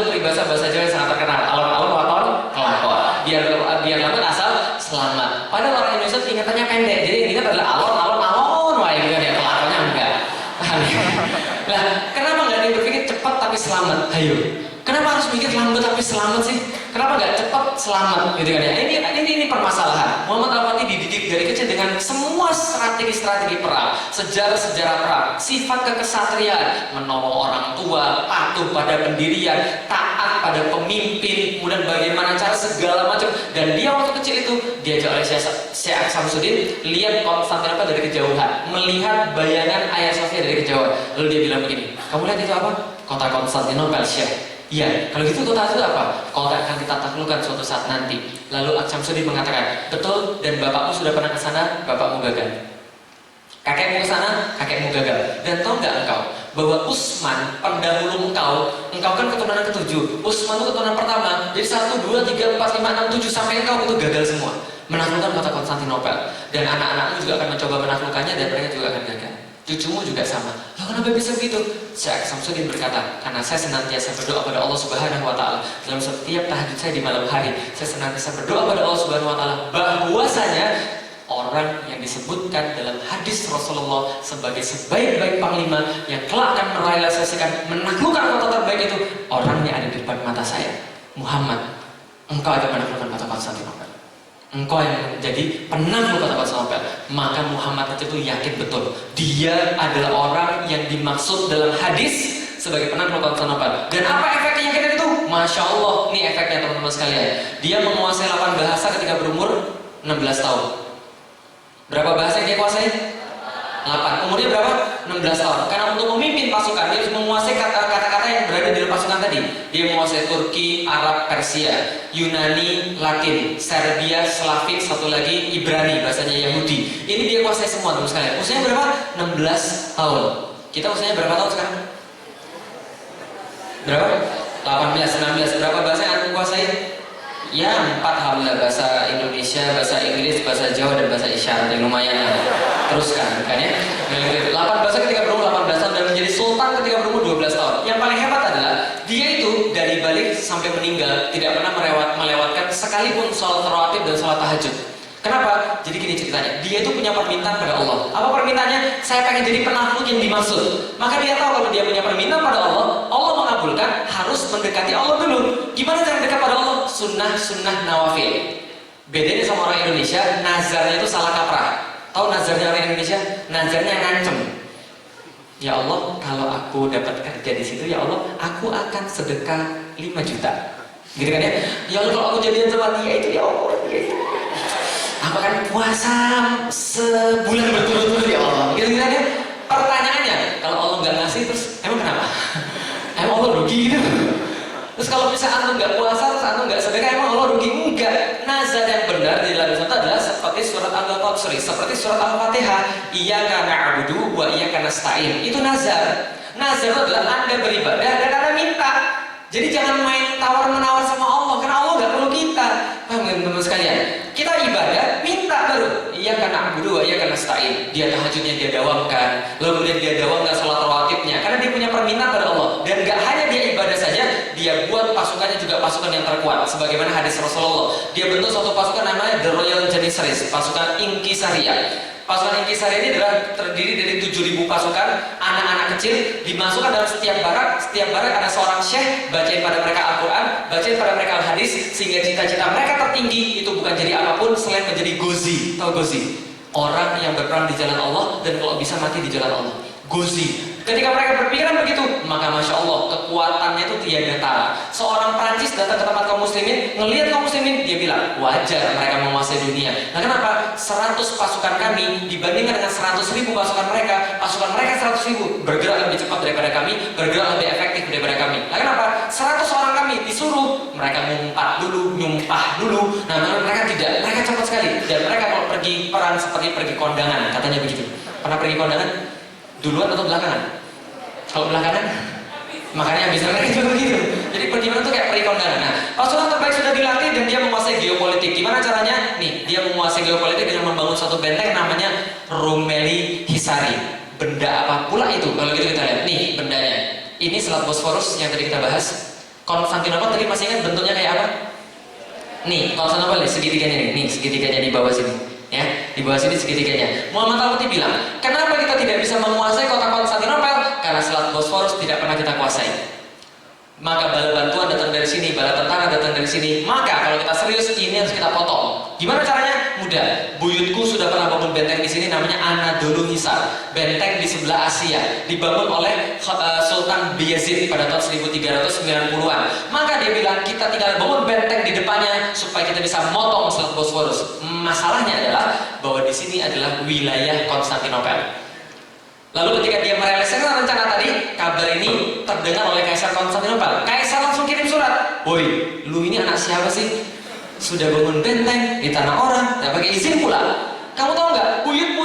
mengandung peribahasa bahasa Jawa yang sangat terkenal. Alon-alon waton kelakon. Biar lambat asal selamat. Padahal orang Indonesia ingatannya pendek. Jadi yang ingat adalah alon, wah gitu ya, kelakonnya enggak. Lah, kenapa nggak dia berpikir cepat tapi selamat? Ayo. Kenapa harus mikir lambat tapi selamat sih? Kenapa nggak cepat selamat gitu kan ya? Ini permasalahan. Muhammad Al-Fatih dididik dari kecil dengan semua strategi perang, sejarah perang, sifat kekesatriaan, menolong orang tua, patuh pada pendirian, taat pada pemimpin, kemudian bagaimana cara segala macam. Dan dia waktu kecil itu diajak oleh Syekh Samsudin lihat Konstantinopel dari kejauhan, melihat bayangan Hagia Sophia dari kejauhan. Lalu dia bilang begini, kamu lihat itu apa? Kota Konstantinopel, Syekh. Iya, kalau gitu kota itu apa? Kota akan kita taklukkan suatu saat nanti. Lalu Samsudin mengatakan, betul, dan bapakmu sudah pernah ke sana, bapakmu gagal. Kakekmu ke sana, kakekmu gagal. Dan tahu nggak engkau bahwa Utsman pendahulu engkau kan keturunan ke-7. Utsman itu keturunan pertama. Jadi 1, 2, 3, 4, 5, 6, 7 sampai engkau itu gagal semua. Menaklukkan kota Konstantinopel. Dan anak-anakmu juga akan mencoba menaklukkannya dan mereka juga akan gagal. Cucumu juga sama. Loh, kenapa bisa begitu? Syekh Samsudin berkata, karena saya senantiasa berdoa pada Allah Subhanahu wa taala dalam setiap tahajud saya di malam hari. Saya senantiasa berdoa pada Allah Subhanahu wa taala bahwasanya orang yang disebutkan dalam hadis Rasulullah sebagai sebaik-baik panglima yang kelak akan merealisasikan menaklukkan kota terbaik itu, orangnya ada di depan mata saya. Muhammad, engkau akan menaklukkan kota Konstantinopel. Engkau yang menjadi penakluk kota Konstantinopel. Maka Muhammad itu yakin betul dia adalah orang yang dimaksud dalam hadis sebagai penakluk Konstantinopel. Dan apa efek keyakinan itu? Masya Allah, ini efeknya teman-teman sekalian. Dia menguasai 8 bahasa ketika berumur 16 tahun. Berapa bahasa yang dia kuasai? 8. Umurnya berapa? 16 tahun. Karena untuk memimpin pasukan dia harus menguasai kata-kata yang berada di dalam pasukan tadi. Dia menguasai Turki, Arab, Persia, Yunani, Latin, Serbia, Slavik, satu lagi Ibrani, bahasanya Yahudi. Ini dia kuasai semua teman sekalian. Usianya berapa? 16 tahun. Kita usianya berapa tahun sekarang? Berapa? 18, 19. Berapa bahasa yang aku kuasai? Ya 4, alhamdulillah. Bahasa Indonesia, bahasa Inggris, bahasa Jawa, dan bahasa isyarat yang lumayan lah. Teruskan, kan ya? 8 bahasa ketika berumur 18 tahun dan menjadi sultan ketika berumur 12 tahun. Yang paling hebat adalah dia itu dari balik sampai meninggal tidak pernah melewatkan sekalipun sholat rawatib dan sholat tahajud. Kenapa? Jadi gini ceritanya, dia itu punya permintaan pada Allah. Apa permintaannya? Saya pengen jadi penakluk yang dimaksud. Maka dia tahu kalau dia punya permintaan pada Allah, Allah mengabulkan, harus mendekati Allah dulu. Gimana cara dekat pada Allah? Sunnah nawafil. Bedanya sama orang Indonesia, nazarnya itu salah kaprah. Tahu nazarnya orang Indonesia? Nazarnya ngancem. Ya Allah, kalau aku dapat kerja di situ, ya Allah, aku akan sedekah 5 juta. Gitu kan ya? Ya Allah, kalau aku jadian sama dia itu, ya Allah, dia itu. Aku akan puasa sebulan berturut-turut, ya Allah. Gitu kan ya? Pertanyaannya, kalau Allah nggak ngasih, terus emang kenapa? Emang Allah rugi gitu? Terus kalau misalnya antum nggak puasa, terus antum nggak sedekah, emang Allah rugi? Enggak. Nazar yang benar di dalam Islam adalah seperti surat seperti surat Al-Fatihah. Iyyaka na'budu wa iyyaka nasta'in. Itu nazar. Nazar itu adalah Anda beribadah dan Anda minta. Jadi jangan main tawar-menawar sama Allah, karena Allah nggak perlu kita. Paham teman-teman sekalian? Kita ibadah, minta baru. Iyyaka na'budu wa iyyaka nasta'in. Dia tahajudnya dia dawamkan, lalu dia dawamkan sholat rawatibnya, karena dia punya permintaan pada Allah. Dan nggak hanya dia ibadah saja, dia buat pasukannya juga pasukan yang terkuat. Sebagaimana hadis Rasulullah, dia bentuk suatu pasukan namanya The Royal Janissaries, pasukan Inkisaria. Pasukan Inkisaria ini adalah terdiri dari 7.000 pasukan anak-anak kecil, dimasukkan dalam setiap barak ada seorang syekh, bacain pada mereka Al-Quran, bacain pada mereka Al-Hadis, sehingga cita-cita mereka tertinggi itu bukan jadi apapun selain menjadi gozi. Tahu gozi? Orang yang berperang di jalan Allah dan kalau bisa mati di jalan Allah. Gozi. Ketika mereka berpikiran begitu, maka Masya Allah, kekuatannya itu tiada tara. Seorang Prancis datang ke tempat kaum muslimin, ngelihat kaum muslimin, dia bilang, wajar mereka menguasai dunia. Nah kenapa? 100 pasukan kami dibandingkan dengan 100.000 pasukan mereka 100.000 bergerak lebih cepat daripada kami, bergerak lebih efektif daripada kami. Nah kenapa? 100 orang kami disuruh, mereka nyumpah dulu. Nah mereka tidak, mereka cepat sekali. Dan mereka kalau pergi perang seperti pergi kondangan, katanya begitu. Pernah pergi kondangan? Duluan atau belakangan? Kalau belakangan, makanya bisa mereka juga begitu. Jadi pergimana tuh kayak pergi kondangan. Nah, pasukan terbaik sudah dilatih dan dia menguasai geopolitik. Gimana caranya? Nih, dia menguasai geopolitik dengan membangun suatu benteng namanya Rumeli Hisari. Benda apa pula itu? Kalau gitu kita lihat. Nih bendanya. Ini Selat Bosforus yang tadi kita bahas. Konstantinopel tadi masih ingat bentuknya kayak apa? Nih, Konstantinopel nih, segitiganya nih segitiganya di bawah sini. Ya, di bawah sini segitiganya. Muhammad Al-Fatih bilang, kenapa kita tidak bisa menguasai kota Konstantinopel? Karena Selat Bosforus tidak pernah kita kuasai. Maka bala bantuan datang dari sini, bala tentara datang dari sini. Maka kalau kita serius, ini harus kita potong. Gimana caranya? Mudah. Buyutku sudah pernah bangun benteng di sini, namanya Anadolu Hisar. Benteng di sebelah Asia, dibangun oleh Sultan Bayezid pada tahun 1390-an. Maka dia bilang, kita tinggal bangun benteng di depannya supaya kita bisa motong Selat Bosforus. Masalahnya adalah bahwa di sini adalah wilayah Konstantinopel. Lalu ketika dia merealisasikan rencana tadi, kabar ini terdengar oleh Kaisar Konstantinopel. Kaisar langsung kirim surat. Woi, lu ini anak siapa sih? Sudah bangun benteng di tanah orang, tidak pakai izin pula. Kamu tahu nggak? Buyutmu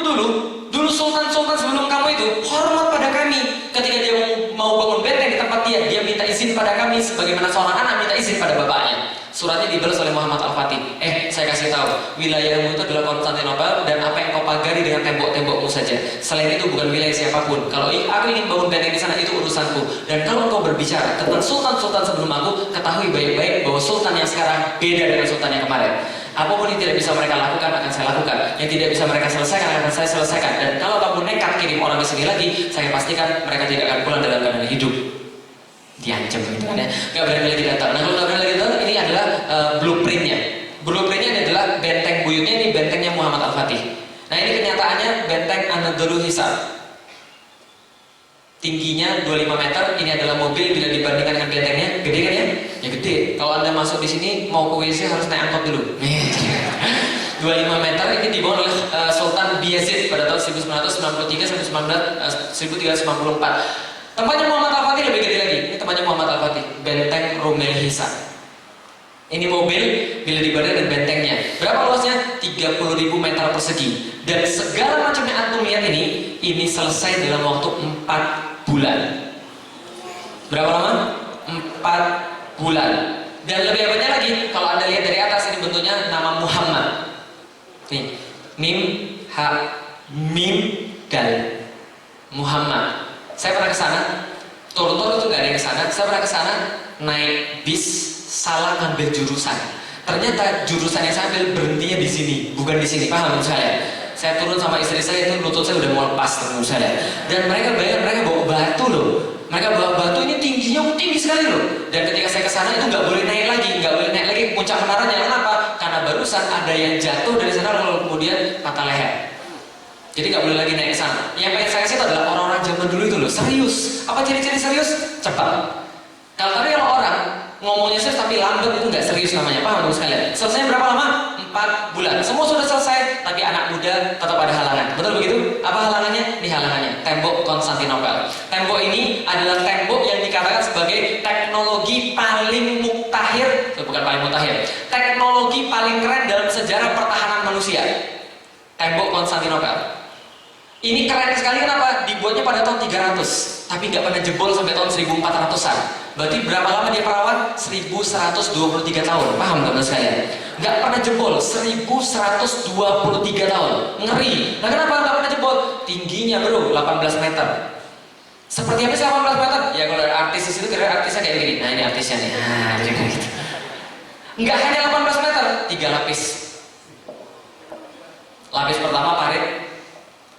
dulu sultan-sultan sebelum kamu itu hormat pada kami. Ketika dia mau bangun benteng di tempat dia minta izin pada kami, sebagaimana seorang anak minta izin pada bapaknya. Suratnya dibalas oleh Muhammad Al-Fatih. Saya kasih tahu, wilayahmu itu adalah Konstantinopel dan apa yang kau pagari dengan tembok-tembokmu saja. Selain itu bukan wilayah siapapun. Kalau aku ingin bangun benteng di sana, itu urusanku. Dan kalau kau berbicara tentang sultan-sultan sebelum aku, ketahui baik-baik bahwa sultan yang sekarang beda dengan sultan yang kemarin. Apapun yang tidak bisa mereka lakukan akan saya lakukan. Yang tidak bisa mereka selesaikan akan saya selesaikan. Dan kalau kamu nekat kirim orang ke sini lagi, saya pastikan mereka tidak akan pulang dalam keadaan hidup. Diancam gitu kan ya, nggak berani lagi datang. Nah kalau nggak berani lagi datang, ini adalah blueprintnya. Blueprintnya ini adalah benteng buyutnya, ini bentengnya Muhammad Al-Fatih. Nah ini kenyataannya benteng Anadolu Hisar. Tingginya 25 meter. Ini adalah mobil bila dibandingkan dengan bentengnya, gede kan ya? Ya gede. Kalau anda masuk di sini mau ke WC harus naik angkot dulu. 25 meter. Ini dibangun oleh Sultan Bayezid pada tahun 1993 sampai 1394. Tempatnya Muhammad Al-Fatih lebih gede lagi. Ini tempatnya Muhammad Al-Fatih, benteng Rumel Hisar. Ini mobil bila dibandingkan dengan bentengnya. Berapa luasnya? 30.000 meter persegi. Dan segala macam yang antum lihat ini selesai dalam waktu 4 bulan. Berapa lama? 4 bulan. Dan lebih hebatnya lagi, kalau anda lihat dari atas, ini bentuknya nama Muhammad. Nih, Mim, Ha, Mim, Dal. Muhammad. Saya pernah ke sana, turun-turun itu gak ada yang ke sana. Saya pernah ke sana naik bis, salah ngambil jurusan. Ternyata jurusan yang saya ambil berhentinya di sini, bukan di sini. Paham menurut saya? Saya turun sama istri saya itu lutut saya udah mau lepas menurut saya. Dan mereka bayar, mereka bawa batu loh. Mereka bawa batu ini tingginya tinggi sekali loh. Dan ketika saya ke sana itu nggak boleh naik lagi, nggak boleh naik lagi ke puncak menaranya. Kenapa? Karena barusan ada yang jatuh dari sana lalu kemudian patah leher. Jadi nggak boleh lagi naik ke sana. Yang pengen saya kasih itu adalah orang-orang zaman dulu itu loh, serius. Apa ciri-ciri serius? Cepat. Kalau orang ngomongnya serius tapi lambat itu nggak serius namanya. Paham menurut kalian? Selesai berapa lama? 4 bulan. Semua sudah selesai, tapi anak muda tetap ada halangan. Betul begitu? Apa halangannya? Ini halangannya. Tembok Konstantinopel. Tembok ini adalah tembok yang dikatakan sebagai teknologi paling mutakhir. Bukan paling mutakhir. Teknologi paling keren dalam sejarah pertahanan manusia. Tembok Konstantinopel. Ini keren sekali, kenapa? Dibuatnya pada tahun 300, tapi nggak pernah jebol sampai tahun 1400-an. Berarti berapa lama dia perawat? 1123 tahun. Paham nggak menurut sekalian? Nggak pernah jebol, 1123 tahun. Ngeri. Nah kenapa nggak pernah jebol? Tingginya bro, 18 meter. Seperti apa sih 18 meter? Ya kalau artis di situ kira artisnya kayak gini. Nah ini artisnya nih. Nah jadi gitu. Nggak hanya 18 meter, 3 lapis. Lapis pertama parit.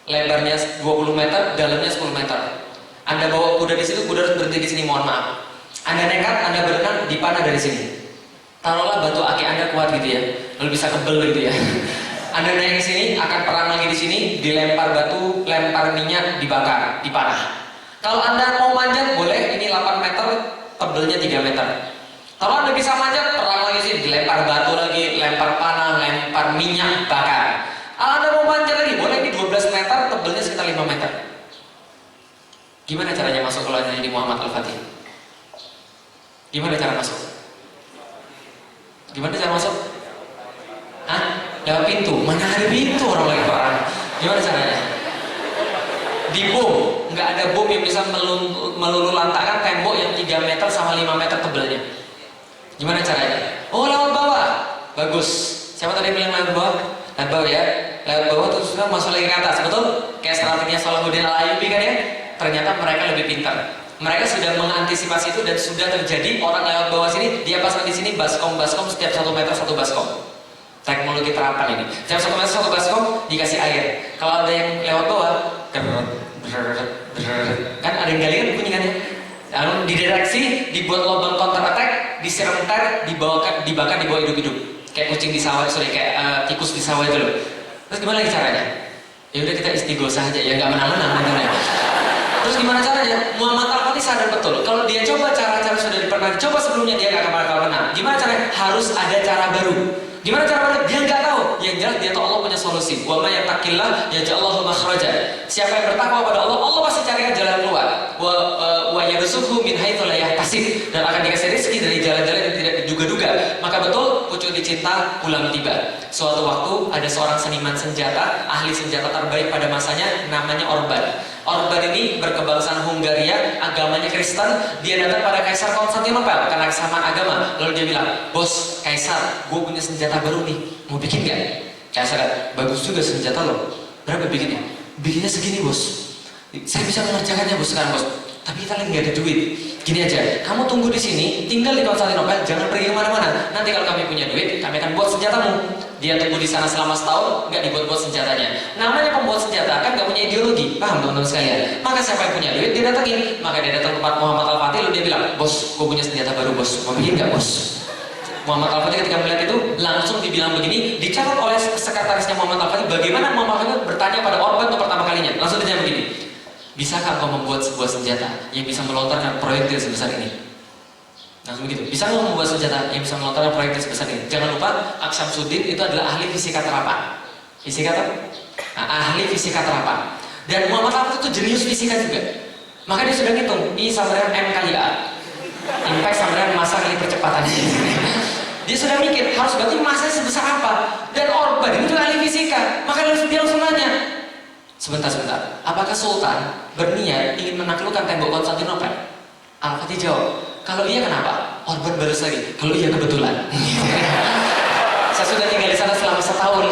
Lebarnya 20 meter, dalamnya 10 meter. Anda bawa kuda di situ, kuda harus berhenti di sini, mohon maaf. Anda nekat, Anda berenang, dipanah dari sini. Taruhlah batu aki Anda kuat gitu ya, lalu bisa kebel gitu ya. Anda naik ke sini, akan perang lagi di sini, dilempar batu, lempar minyak, dibakar, dipanah. Kalau Anda mau manjat, boleh, ini 8 meter, tebelnya 3 meter. Kalau Anda bisa manjat, perang lagi sini, dilempar batu lagi, lempar panah, lempar minyak, bakar. Kalau Anda mau manjat lagi, boleh ini 12 meter, tebelnya sekitar 5 meter. Gimana caranya masuk kalau Anda jadi Muhammad Al-Fatih? Gimana cara masuk? Gimana cara masuk? Hah? Lewat pintu? Mana ada pintu orang lagi perang? Gimana caranya? Di bom, nggak ada bom yang bisa meluluh lantakkan tembok yang 3 meter sama 5 meter tebelnya. Gimana caranya? Oh lewat bawah, bagus. Siapa tadi bilang lewat bawah? Lewat bawah ya, lewat bawah terus masuk lagi ke atas, betul? Kayak strateginya Salahuddin Al-Ayyubi kan ya? Ternyata mereka lebih pintar. Mereka sudah mengantisipasi itu dan sudah terjadi orang lewat bawah sini, dia pasang di sini baskom setiap 1 meter 1 baskom. Teknologi terapan ini. Setiap 1 meter 1 baskom dikasih air. Kalau ada yang lewat bawah, kan ada yang gali kan bunyi kan ya. Lalu dideteksi, dibuat lubang counter attack, disiram tar, dibakar dibawa hidup-hidup. Kayak kucing di sawah, kayak tikus di sawah itu loh. Terus gimana lagi caranya? Ya udah kita istighosah aja, ya nggak menang-menang tentunya. Terus gimana caranya? Muhammad Al-Fatih sadar betul. Kalau dia coba cara-cara sudah pernah dicoba sebelumnya, dia nggak bakal menang. Gimana caranya? Harus ada cara baru. Gimana cara baru? Dia nggak tahu. Yang jelas dia tahu Allah punya solusi. Wa may yattaqillah yaj'al lahu makhraja. Siapa yang bertakwa pada Allah, Allah pasti carikan jalan keluar. Wa yarzuqhu min haitsu la yahtasib, dan akan dikasih rezeki dari jalan-jalan yang tidak diduga-duga. Maka betul, pucuk dicinta pulang tiba. Suatu waktu ada seorang seniman senjata, ahli senjata terbaik pada masanya, namanya Orban. Orban ini berkebangsaan Hungaria, agamanya Kristen. Dia datang pada Kaisar Konstantinopel karena kesamaan agama. Lalu dia bilang, bos, Kaisar, gue punya senjata baru nih, mau bikin gak? Kaisar, bagus juga senjata lo. Berapa bikinnya? Bikinnya segini bos. Saya bisa mengerjakannya bos sekarang bos. Tapi kita lagi nggak ada duit. Gini aja, kamu tunggu di sini, tinggal di Konstantinopel, jangan pergi kemana-mana. Nanti kalau kami punya duit, kami akan buat senjatamu. Dia tunggu di sana selama setahun, nggak dibuat-buat senjatanya. Namanya pembuat senjata kan nggak punya ideologi, paham teman-teman sekalian? Maka siapa yang punya duit dia datangin. Maka dia datang ke tempat Muhammad Al-Fatih, lalu dia bilang, bos, gue punya senjata baru bos, mau bikin nggak bos? Muhammad Al-Fatih ketika melihat itu langsung dibilang begini, dicatat oleh sekretarisnya Muhammad Al-Fatih bagaimana Muhammad Al-Fatih bertanya pada Orban untuk pertama kalinya. Langsung dia begini. Bisakah kau membuat sebuah senjata yang bisa melontarkan proyektil sebesar ini? Langsung begitu. Bisa nggak membuat senjata yang bisa melontarkan proyektil sebesar ini? Jangan lupa, Aksyamsuddin itu adalah ahli fisika terapan. Fisika apa? Nah, ahli fisika terapan. Dan Muhammad Al-Fatih itu jenius fisika juga. Maka dia sudah ngitung, I sama dengan M kali A. Impact sama dengan massa kali percepatan. Dia sudah mikir, harus berarti massa sebesar apa? Dan Orban itu ahli fisika. Maka dia langsung nanya, sebentar, apakah Sultan berniat ingin menaklukkan tembok Konstantinopel? Al-Fatih jawab, kalau iya kenapa? Orban balas lagi, kalau iya kebetulan. Saya sudah tinggal di sana selama setahun.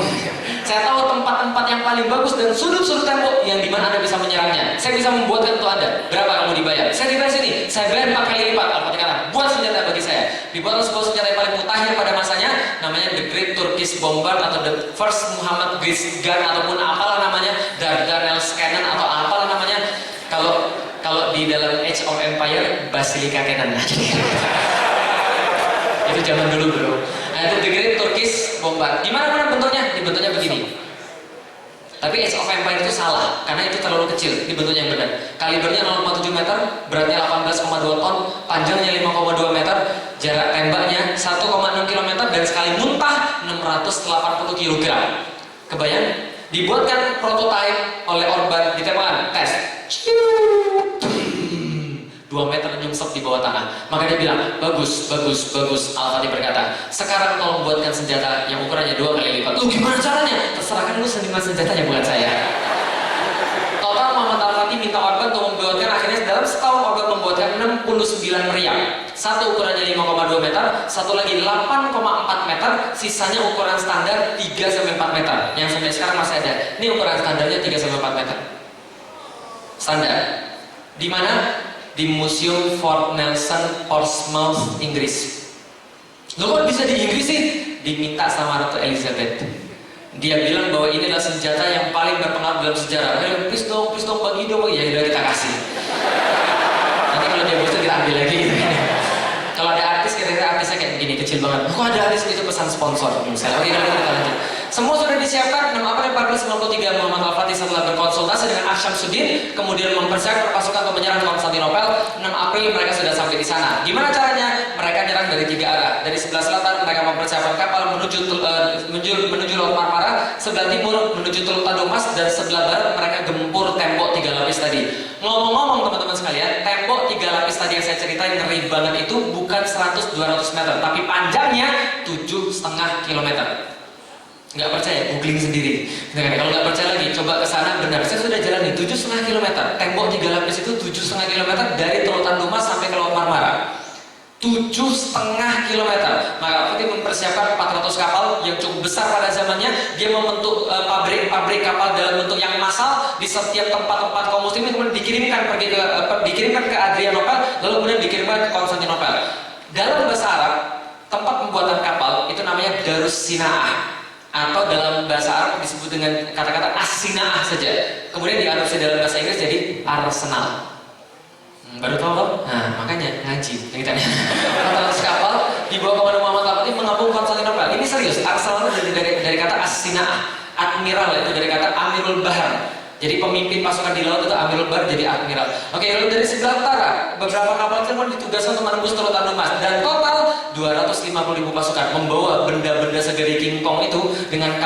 Saya tahu tempat-tempat yang paling bagus dan sudut-sudut tembok yang dimana Anda bisa menyerangnya. Saya bisa membuatkan untuk Anda. Berapa kamu dibayar? Saya dibayar sini. Saya bayar 4 kali lipat. Al-Fatih kata, buat senjata bagi saya. Dibuatlah sebuah senjata yang paling mutakhir pada masanya, namanya The Great Turkish Bombard atau The First Muhammad Great Gun ataupun apalah namanya, Dardanelles Cannon atau apalah namanya. Kalau di dalam Age of Empire, Basilica Cannon. Itu zaman dulu bro. Nah itu The Great Turkish Bombard. Gimana bentuknya? Bentuknya begini. Tapi Age of Empire itu salah, karena itu terlalu kecil. Ini bentuknya yang benar. Kalibernya 0,7 meter, beratnya 18,2 ton, panjangnya 5,2 meter, jarak tembaknya 1,6 km, dan sekali muntah 680 kg. Kebayang? Dibuatkan prototipe oleh Orban, ditembakkan, tes. 2 meter nyungsep di bawah tanah. Maka dia bilang, bagus. Al-Fatih berkata, sekarang tolong buatkan senjata yang ukurannya 2 kali lipat. Lu gimana caranya? Terserah kan lu seniman senjatanya, bukan saya. Total Muhammad Al-Fatih minta Orban untuk membuatkan, akhirnya dalam setahun Orban membuatkan 69 meriam. Satu ukurannya 5,2 meter, satu lagi 8,4 meter, sisanya ukuran standar 3-4 meter. Yang sampai sekarang masih ada. Ini ukuran standarnya 3-4 meter. Standar. Di mana? Di Museum Fort Nelson, Portsmouth, Inggris. Loh kok bisa di Inggris sih? Diminta sama Ratu Elizabeth. Dia bilang bahwa ini adalah senjata yang paling berpengaruh dalam sejarah. Please dong, bagi dong. Ya udah kita kasih. Nanti kalau dia bosan kita ambil lagi gitu. Kalau ada artis, kira-kira artisnya kayak begini, kecil banget. Kok ada artis itu pesan sponsor misalnya. Oke, kita lanjut. Semua sudah disiapkan. 6 April 1493 Muhammad Al-Fatih setelah berkonsultasi dengan Aksyamsuddin, kemudian mempersiapkan pasukan untuk menyerang Konstantinopel. 6 April mereka sudah sampai di sana. Gimana caranya? Mereka nyerang dari 3 arah. Dari sebelah selatan mereka mempersiapkan kapal menuju Laut Marmara, sebelah timur menuju Teluk Tadomas, dan sebelah barat mereka gempur tembok 3 lapis tadi. Ngomong-ngomong teman-teman sekalian, tembok 3 lapis tadi yang saya ceritain ngeri banget itu bukan 100-200 meter, tapi panjangnya 7,5 km. Nggak percaya, googling sendiri. Nah, kalau nggak percaya lagi, coba ke sana. Benar, saya sudah jalani 7,5 km. Tembok 3 lapis itu 7,5 km dari Teluk Tadomas sampai ke Laut Marmara. 7,5 kilometer. Maka Al-Fatih mempersiapkan 400 kapal yang cukup besar pada zamannya. Dia membentuk pabrik-pabrik kapal dalam bentuk yang massal di setiap tempat-tempat kaum muslimin, kemudian dikirimkan ke Adrianopel, lalu kemudian dikirimkan ke Konstantinopel. Dalam bahasa Arab, tempat pembuatan kapal itu namanya Darus Sinaah, atau dalam bahasa Arab disebut dengan kata-kata as-sinaah saja. Kemudian diadopsi dalam bahasa Inggris jadi arsenal. Baru tahu loh? Nah, makanya ngaji ceritanya. 400 kapal dibawa komando Muhammad Al-Fatih mengepung Konstantinopel. Ini serius, arsenal itu dari kata as-sinaah. Admiral itu dari kata Amirul Bahar. Jadi pemimpin pasukan di laut itu Amirul Bahar, jadi admiral. Oke, lalu dari sebelah utara beberapa kapal tersebut ditugaskan untuk menembus Lautan Lemas, dan total 250.000 pasukan membawa benda-benda segede King Kong itu dengan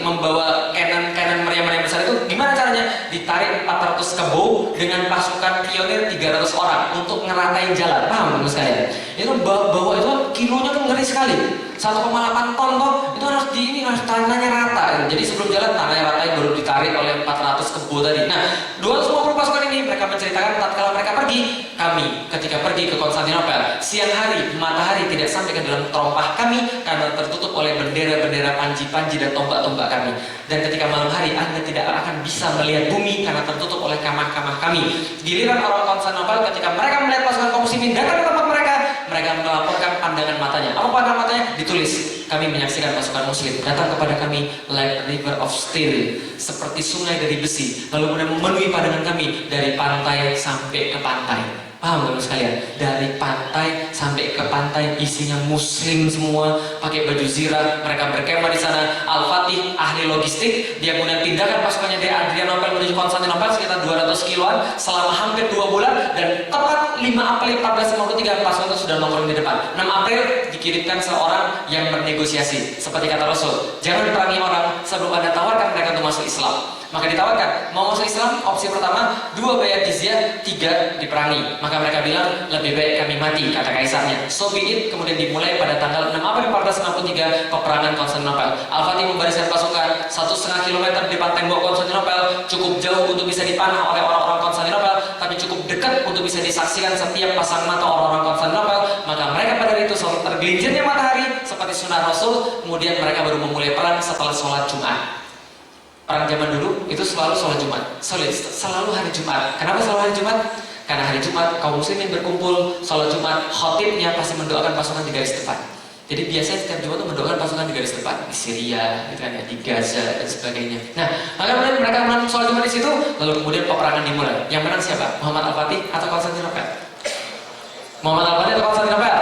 membawa cannon meriam-meriam besar itu. Gimana caranya? Ditarik 400 kebo dengan pasukan pionir 300 orang untuk ngeratain jalan. Paham teman sekalian? Itu bawa itu kilonya kan ngeri sekali. 1,8 ton toh, itu harus tanahnya rata. Jadi sebelum jalan tanahnya rata baru ditarik oleh 400 kebo tadi. Nah, 250 pasukan ini mereka menceritakan tatkala mereka pergi, kami ketika pergi ke Konstantinopel, siang hari matahari tidak sampai ke dalam terompah kami karena tertutup oleh bendera-bendera panji-panji dan tombak-tombak kami. Dan ketika malam hari Anda tidak akan bisa melihat bumi karena tertutup oleh kamah-kamah kami. Giliran orang Konstantinopel ketika mereka melihat pasukan kaum muslimin datang ke tempat mereka melaporkan pandangan matanya. Apa pandangan matanya? Ditulis, kami menyaksikan pasukan muslim datang kepada kami like river of steel, seperti sungai dari besi, lalu kemudian memenuhi pandangan kami dari pantai sampai ke pantai. Paham teman sekalian? Dari pantai sampai ke pantai isinya muslim semua, pakai baju zirah, mereka berkemah di sana. Al-Fatih ahli logistik, dia kemudian pindahkan pasukannya dari Adrianopel menuju Konstantinopel sekitar 200 kiloan selama hampir 2 bulan, dan tepat 5 April 1453 pasukan itu sudah nongkrong di depan. 6 April dikirimkan seorang yang bernegosiasi, seperti kata Rasul, jangan perangi orang sebelum Anda tawarkan mereka untuk masuk Islam. Maka ditawarkan, mau masuk Islam, opsi pertama 2 bayar jizyah, 3 diperangi. Maka mereka bilang, lebih baik kami mati, kata kaisarnya. So be it. Kemudian dimulai pada tanggal 6 April 1453 peperangan Konstantinopel. Al-Fatih membariskan pasukan 1,5 kilometer di depan tembok Konstantinopel, cukup jauh untuk bisa dipanah oleh orang-orang Konstantinopel, tapi cukup dekat untuk bisa disaksikan setiap pasang mata orang-orang Konstantinopel. Maka mereka pada itu selalu tergelincirnya matahari seperti sunnah Rasul. Kemudian mereka baru memulai perang setelah sholat Jumat. Perang zaman dulu itu selalu sholat Jumat, selalu hari Jumat. Kenapa selalu hari Jumat? Karena hari Jumat kaum muslimin berkumpul sholat Jumat, khotibnya pasti mendoakan pasukan di garis depan. Jadi biasanya setiap Jumat itu mendoakan pasukan di garis depan, di Syria, gitu kan, di Gaza dan sebagainya. Nah, maka kemudian mereka menang sholat Jumat di situ, lalu kemudian peperangan dimulai. Yang menang siapa? Muhammad Al-Fatih atau Konstantinopel? Muhammad Al-Fatih atau Konstantinopel?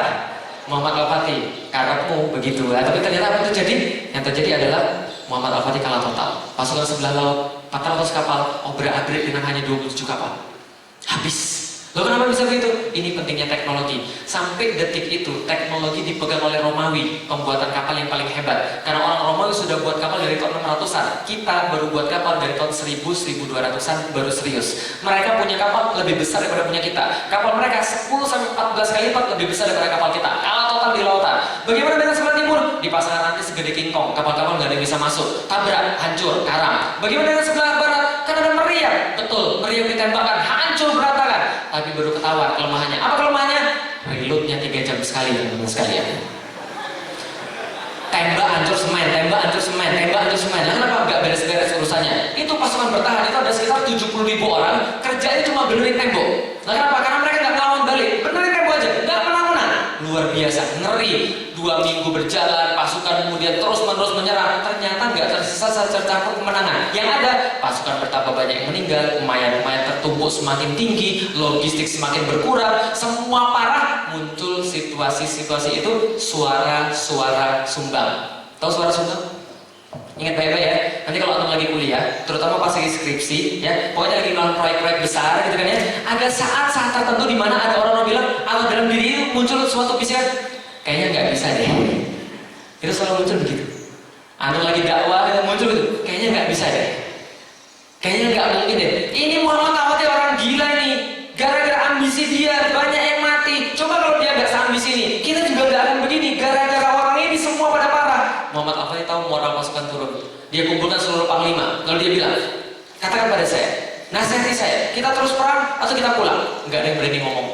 Muhammad Al-Fatih. Karepmu begitu. Tapi ternyata apa yang terjadi? Yang terjadi adalah Muhammad Al-Fatih kalah total. Pasukan sebelah laut 400 kapal obrak-abrik dengan hanya 27 kapal. Habis. Loh, kenapa bisa begitu? Ini pentingnya teknologi. Sampai detik itu teknologi dipegang oleh Romawi, pembuatan kapal yang paling hebat. Karena orang Romawi sudah buat kapal dari tahun 600-an. Kita baru buat kapal dari tahun 1000-1200-an baru serius. Mereka punya kapal lebih besar daripada punya kita. Kapal mereka 10-14 kali lipat lebih besar daripada kapal kita. Kalah total di lautan. Bagaimana dengan sebelah timur? Di pasangan nanti segede King Kong, kapal-kapal nggak ada yang bisa masuk. Tabrak, hancur, karam. Bagaimana dengan sebelah barat? Kan ada meriam. Betul, meriam ditembakkan, hancur berantakan. Tapi baru ketahuan kelemahannya. Apa kelemahannya? Reloadnya 3 jam sekali, teman-teman sekalian. Tembak hancur semen, tembak hancur semen, tembak hancur semen. Nah, kenapa nggak beres-beres urusannya? Itu pasukan bertahan itu ada sekitar 70.000 orang, kerjanya cuma benerin tembok. Nah, kenapa? Karena mereka nggak ngelawan balik, benerin tembok aja, nggak menang-menang. Luar biasa, ngeri. 2 minggu berjalan, pasukan kemudian terus-menerus menyerang. Ternyata nggak tersisa secampur kemenangan. Yang ada, pasukan bertambah banyak yang meninggal, mayat-mayat tertumpuk semakin tinggi, logistik semakin berkurang, semua parah. Muncul situasi-situasi itu suara-suara sumbang. Tahu suara sumbang? Ingat baik-baik ya. Nanti kalau antum lagi kuliah, terutama pas lagi skripsi, ya, pokoknya lagi melakukan proyek-proyek besar, gitu kan ya. Ada saat-saat tertentu di mana ada orang bilang, atau dalam diri itu muncul suatu bisikan, kayaknya nggak bisa deh. Itu selalu muncul begitu. Antum lagi dakwah, muncul itu, kayaknya nggak bisa deh. Kayaknya nggak mungkin deh. Ini Muhammad Al-Fatih orang gila nih. Gara-gara ambisi dia banyak yang mati. Coba kalau dia nggak seambisi ini, kita juga nggak akan begini. Gara-gara orang ini semua pada parah. Muhammad Al-Fatih tahu moral pasukan turun. Dia kumpulkan seluruh panglima. Lalu dia bilang, katakan pada saya, nasihati saya, kita terus perang atau kita pulang? Nggak ada yang berani ngomong.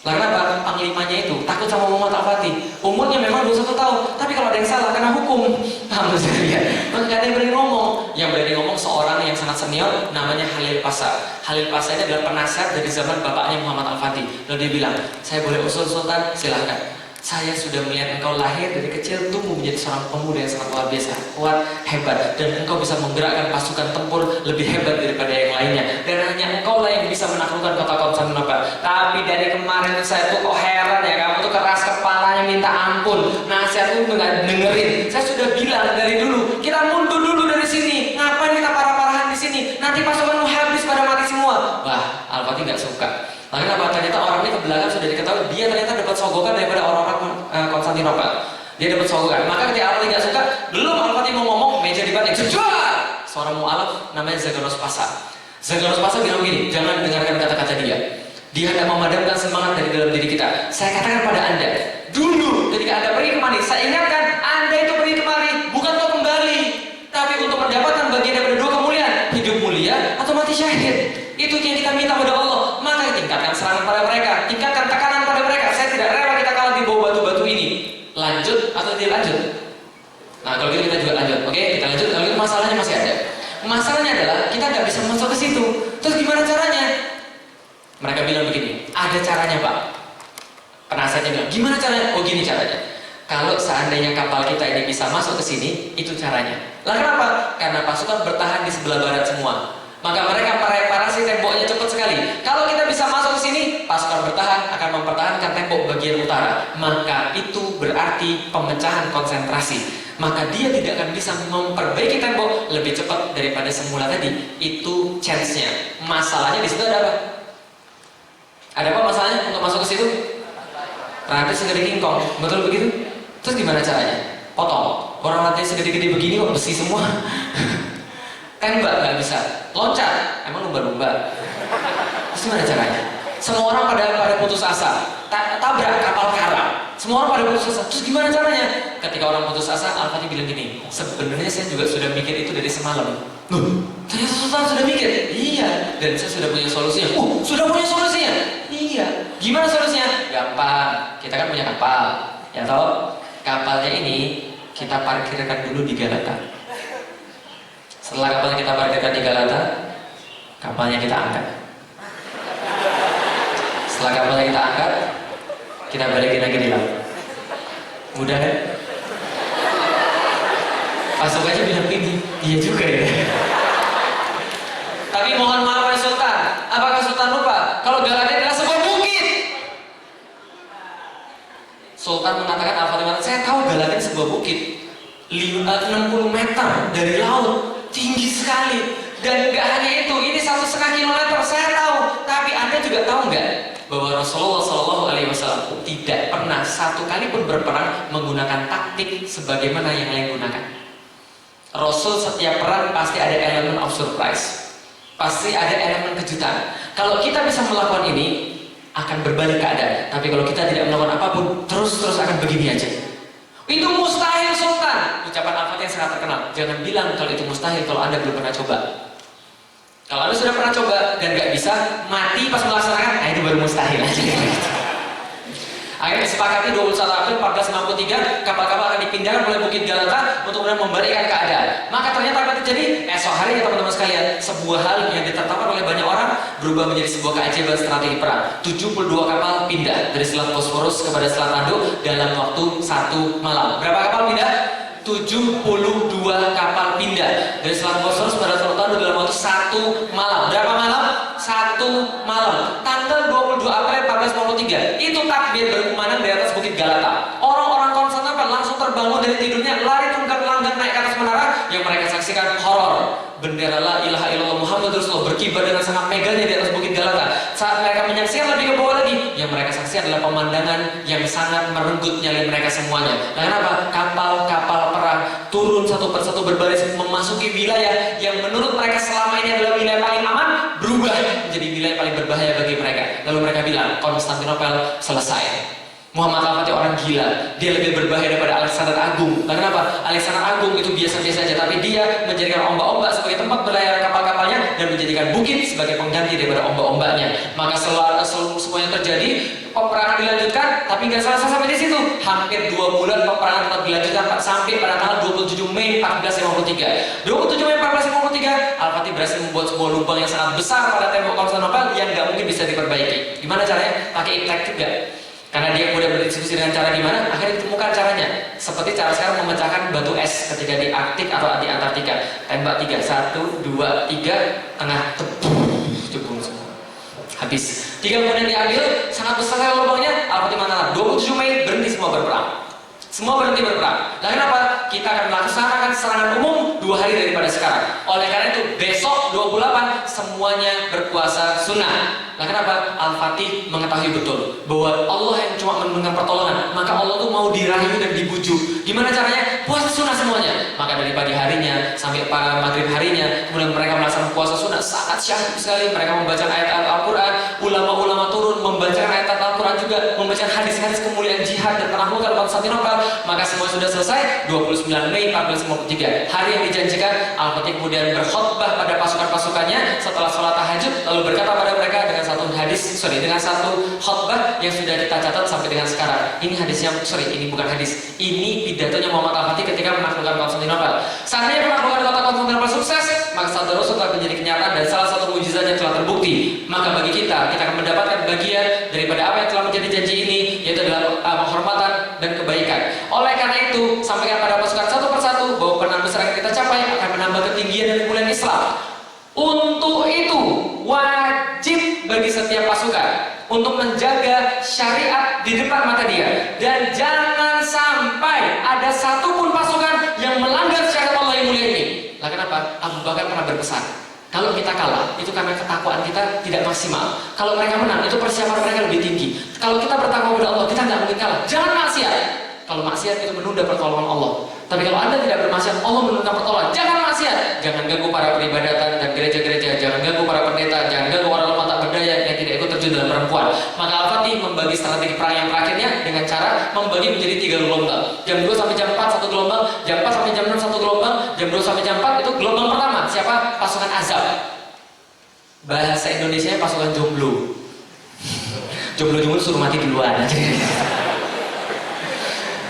Lah kenapa? Panglimanya itu takut sama Muhammad Al-Fatih. Umurnya memang 21 tahun, tapi kalau ada yang salah kena hukum. Paham ya? Maka gak ada yang berani ngomong. Yang berani ngomong seorang yang sangat senior, namanya Halil Pasha. Halil Pasha ini adalah penasihat dari zaman bapaknya Muhammad Al-Fatih. Lalu dia bilang, saya boleh usul Sultan? Silahkan. Saya sudah melihat engkau lahir dari kecil tumbuh menjadi seorang pemuda yang sangat luar biasa, kuat, hebat, dan engkau bisa menggerakkan pasukan tempur lebih hebat daripada yang lainnya. Dan hanya engkau lah yang bisa menaklukkan kota Konstantinopel. Tapi dari kemarin saya tuh kok heran ya, kamu tuh keras kepalanya minta ampun. Nasihat tuh nggak dengerin. Saya sudah bilang dari dulu, kita mundur dulu dari sini. Ngapain kita parah-parahan di sini? Nanti pasukanmu habis pada mati semua. Wah, Al-Fatih nggak suka. Lalu apa? Ternyata orang ini ke belakang sudah diketahui dia ternyata dapat sogokan daripada orang-orang Konstantinopel. Dia dapat sogokan. Maka ketika Al-Fatih nggak suka, belum Al-Fatih mau ngomong, meja dibanting. Sejual! Seorang mu'alaf namanya Zagaros Pasha. Zagaros Pasha bilang begini, jangan dengarkan kata-kata dia. Dia hendak memadamkan semangat dari dalam diri kita. Saya katakan pada Anda, dulu ketika Anda pergi kemari, saya ingatkan Anda itu pergi kemari bukan untuk kembali, tapi untuk mendapatkan bagian daripada dua kemuliaan, hidup mulia atau mati syahid. Itu yang kita minta pada Allah. Maka tingkatkan serangan pada mereka, tingkatkan tekanan pada mereka. Saya tidak rela kita kalah di bawah batu-batu ini. Lanjut atau tidak lanjut? Nah kalau gitu kita juga lanjut. Oke, kita lanjut. Kalau itu masalahnya masih ada. Masalahnya adalah kita nggak bisa masuk ke situ. Terus gimana caranya? Mereka bilang begini, ada caranya Pak. Penasihatnya bilang, gimana caranya? Oh gini caranya. Kalau seandainya kapal kita ini bisa masuk ke sini, itu caranya. Lah kenapa? Karena pasukan bertahan di sebelah barat semua. Maka mereka mereparasi temboknya cepat sekali. Kalau kita bisa masuk ke sini, pasukan bertahan akan mempertahankan tembok bagian utara. Maka itu berarti pemecahan konsentrasi. Maka dia tidak akan bisa memperbaiki tembok lebih cepat daripada semula tadi. Itu chance-nya. Masalahnya di situ ada apa? Ada apa masalahnya untuk masuk ke situ? Rantai segede kingkong, betul begitu? Terus gimana caranya? Potong. Orang rantai segede-gede begini kok besi semua. Tembak nggak bisa, loncat, emang lumba-lumba. Terus gimana caranya? Semua orang pada putus asa, tabrak kapal karam. Semua orang pada putus asa. Terus gimana caranya? Ketika orang putus asa, Al-Fatih bilang gini, sebenarnya saya juga sudah mikir itu dari semalam. Ternyata Sultan sudah mikir. Iya, dan saya sudah punya solusinya. Sudah punya solusinya? Iya. Gimana solusinya? Gampang. Kita kan punya kapal, ya toh? Kapalnya ini kita parkirkan dulu di Galata. Setelah kapalnya kita parkirkan di Galata, kapalnya kita angkat. Setelah kapalnya kita angkat, kita balikin lagi di laut. Mudah kan? Pasukannya bilang ini, iya juga ya. Tapi mohon maaf ya Sultan, apakah Sultan lupa kalau Galata adalah sebuah bukit? Sultan mengatakan Al-Fatih, saya tahu Galata sebuah bukit 60 meter dari laut. Tinggi sekali, dan gak hanya itu, ini 1,5 kilometer, saya tahu. Tapi Anda juga tahu nggak bahwa Rasulullah SAW tidak pernah satu kali pun berperang menggunakan taktik sebagaimana yang lain gunakan. Rasul setiap perang pasti ada elemen of surprise, pasti ada elemen kejutan. Kalau kita bisa melakukan ini, akan berbalik keadaan. Tapi kalau kita tidak melakukan apapun, terus akan begini aja. Itu mustahil Sultan. Ucapan Al-Fatih yang sangat terkenal. Jangan bilang kalau itu mustahil kalau Anda belum pernah coba. Kalau Anda sudah pernah coba dan gak bisa, mati pas melaksanakan, nah itu baru mustahil aja. Akhirnya disepakati 21 April 1453 kapal-kapal akan dipindahkan mulai Bukit Galata untuk kemudian membalikkan keadaan. Maka ternyata apa terjadi? Esok hari ya teman-teman sekalian, sebuah hal yang ditetapkan oleh banyak orang berubah menjadi sebuah keajaiban strategi perang. 72 kapal pindah dari Selat Bosphorus kepada Selat Tanduk dalam waktu 1 malam. Berapa kapal pindah? 72 kapal pindah dari Selat Bosphorus pada Selat Tanduk dalam waktu 1 malam. Berapa malam? 1 malam. Tanggal 22 April 1453 itu takbir berkumandang di atas Bukit Galata. Orang-orang Konstantinopel langsung terbangun dari tidurnya, lari tunggang langgang naik ke atas menara. Yang mereka saksikan horor. Bendera la ilaha illallah Muhammad Rasulullah berkibar dengan sangat megahnya di atas Bukit Galata. Saat mereka menyaksikan lebih ke bawah lagi, yang mereka saksikan adalah pemandangan yang sangat merenggut nyali mereka semuanya. Nah, kenapa? Kapal-kapal perang turun satu persatu berbaris memasuki wilayah yang menurut mereka selama ini adalah wilayah paling aman, berubah menjadi wilayah paling berbahaya bagi mereka. Lalu mereka bilang, Konstantinopel selesai. Muhammad Al-Fatih orang gila, dia lebih berbahaya daripada Alexander Agung. Karena kenapa? Alexander Agung itu biasa-biasa saja, tapi dia menjadikan ombak-ombak sebagai tempat berlayar kapal-kapalnya dan menjadikan bukit sebagai pengganti daripada ombak-ombaknya. Maka seluruh semuanya terjadi, peperangan dilanjutkan, tapi nggak selesai sampai di situ. Hampir 2 bulan peperangan tetap dilanjutkan sampai pada tanggal 27 Mei 1453. 27 Mei 1453, Al-Fatih berhasil membuat sebuah lubang yang sangat besar pada tembok Konstantinopel yang nggak mungkin bisa diperbaiki. Gimana caranya? Pakai imlek juga. Karena dia mudah berdiskusi dengan cara gimana, akhirnya ditemukan caranya. Seperti cara sekarang memecahkan batu es ketika di Arktik atau di Antartika. Tembak 3, 1, 2, 3, tengah, jebol semua. Habis. 3 kemudian diambil, sangat besar lubangnya, Al-Fatih mengatakan 27 Mei berhenti semua berperang. Semua berhenti berperang. Nah kenapa? Kita akan melaksanakan serangan umum 2 hari daripada sekarang. Oleh karena itu besok 28 semuanya berpuasa sunnah. Nah kenapa? Al-Fatih mengetahui betul bahwa Allah yang cuma memberikan pertolongan, maka Allah tuh mau dirayu dan dibujuk. Gimana caranya? Puasa sunnah semuanya. Maka dari pagi harinya sampai maghrib harinya, kemudian mereka melaksanakan puasa sunnah sangat syahid sekali. Mereka membaca ayat Al-Quran, ulama-ulama turun membaca ayat Al-Quran juga, membaca hadis-hadis kemuliaan jihad dan penaklukan Konstantinopel. Maka semua sudah selesai. 29 Mei 1453, hari yang dijanjikan, Al-Fatih kemudian berkhutbah pada pasukan-pasukannya setelah sholat tahajud, lalu berkata pada mereka dengan satu khutbah yang sudah kita catat sampai dengan sekarang. Ini hadisnya, ini bukan hadis. Ini pidatonya Muhammad Al-Fatih ketika menaklukkan Konstantinopel. Seandainya penaklukan kota Konstantinopel sukses, maka sabda Rasul telah menjadi kenyataan dan salah satu mukjizatnya telah terbukti. Maka bagi kita akan mendapatkan bagian daripada apa yang telah menjadi janji ini, yaitu adalah penghormatan dan kebaikan. Oleh karena itu, sampaikan pada pasukan satu persatu bahwa pemenang besar yang kita capai akan menambah ketinggian dan kemuliaan Islam. Untuk itu wajib bagi setiap pasukan untuk menjaga syariat di depan mata dia, dan jangan sampai ada satupun pasukan yang melanggar syariat Allah yang mulia ini. Lah kenapa? Abu Bakar pernah berpesan, kalau kita kalah itu karena ketakwaan kita tidak maksimal. Kalau mereka menang itu persiapan mereka lebih tinggi. Kalau kita bertakwa kepada Allah, kita nggak mungkin kalah. Jangan maksiat. Kalau maksiat itu menunda pertolongan Allah. Tapi kalau Anda tidak bermaksiat, Allah menunda pertolongan. Jangan maksiat. Jangan ganggu para peribadatan dan gereja-gereja. Jangan ganggu para pendeta. Jangan ganggu orang lemah tak berdaya yang tidak ikut terjun dalam perempuan. Maka Al-Fatih membagi strategi perang yang terakhirnya dengan cara membagi menjadi 3 gelombang. Jam 2 sampai jam 4 satu gelombang, jam 4 sampai jam 6 satu gelombang, jam 2 sampai jam 4 itu gelombang pertama. Siapa? Pasukan azab. Bahasa Indonesianya pasukan jomblo. Jomblo suruh mati duluan.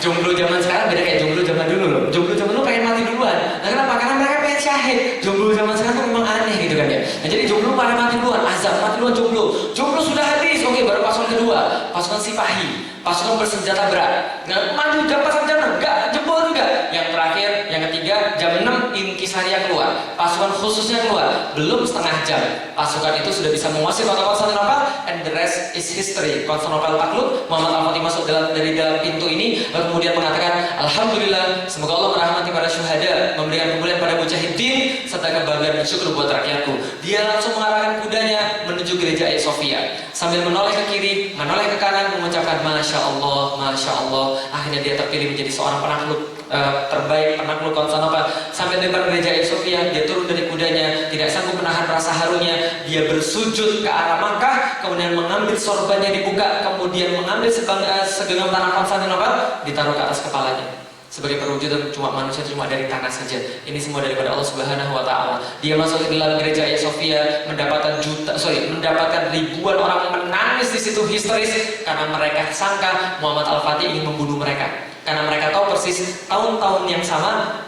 Jomblo zaman sekarang beda kayak jomblo zaman dulu loh. Jomblo zaman dulu pengen mati duluan. Nah kenapa? Karena mereka pengen syahid. Jomblo zaman sekarang tuh memang aneh gitu kan ya. Nah jadi jomblo pada mati duluan, azab mati duluan jomblo. Jomblo sudah habis, oke, baru pasukan kedua, pasukan Sipahi, pasukan bersenjata berat. Nah, maju jam 4 sampai jam 6, enggak, jebol juga. Yang terakhir, yang ketiga, jam 6 Inkisaria keluar, pasukan khususnya keluar. Belum setengah jam, pasukan itu sudah bisa menguasai kota Konstantinopel, and the rest is history. Konstantinopel takluk, Muhammad Al-Fatih masuk dari dalam pintu ini, lalu kemudian mengatakan, Alhamdulillah, semoga Allah merahmati para syuhada, memberikan kemuliaan pada mujahidin, serta kebahagiaan dan syukur buat rakyatku. Dia langsung mengarahkan kudanya menuju gereja Hagia Sophia, sambil menoleh ke kiri, menoleh ke kanan, mengucapkan Masya Allah, Masya Allah. Akhirnya dia terpilih menjadi seorang penakluk terbaik, penakluk Konstantinopel. Sampai di depan gereja Hagia Sophia, dia turun dari kudanya, tidak sanggup menahan rasa harunya. Dia bersujud ke arah Makkah, kemudian mengambil sorbannya dibuka, kemudian mengambil segenggam tanah Konstantinopel, ditaruh ke atas kepalanya. Sebagai perwujudan cuma manusia cuma dari tanah saja. Ini semua daripada Allah Subhanahu wa taala. Dia masuk ke dalam gereja Hagia Sophia, mendapatkan ribuan orang menangis di situ histeris karena mereka sangka Muhammad Al-Fatih ingin membunuh mereka. Karena mereka tahu persis tahun-tahun yang sama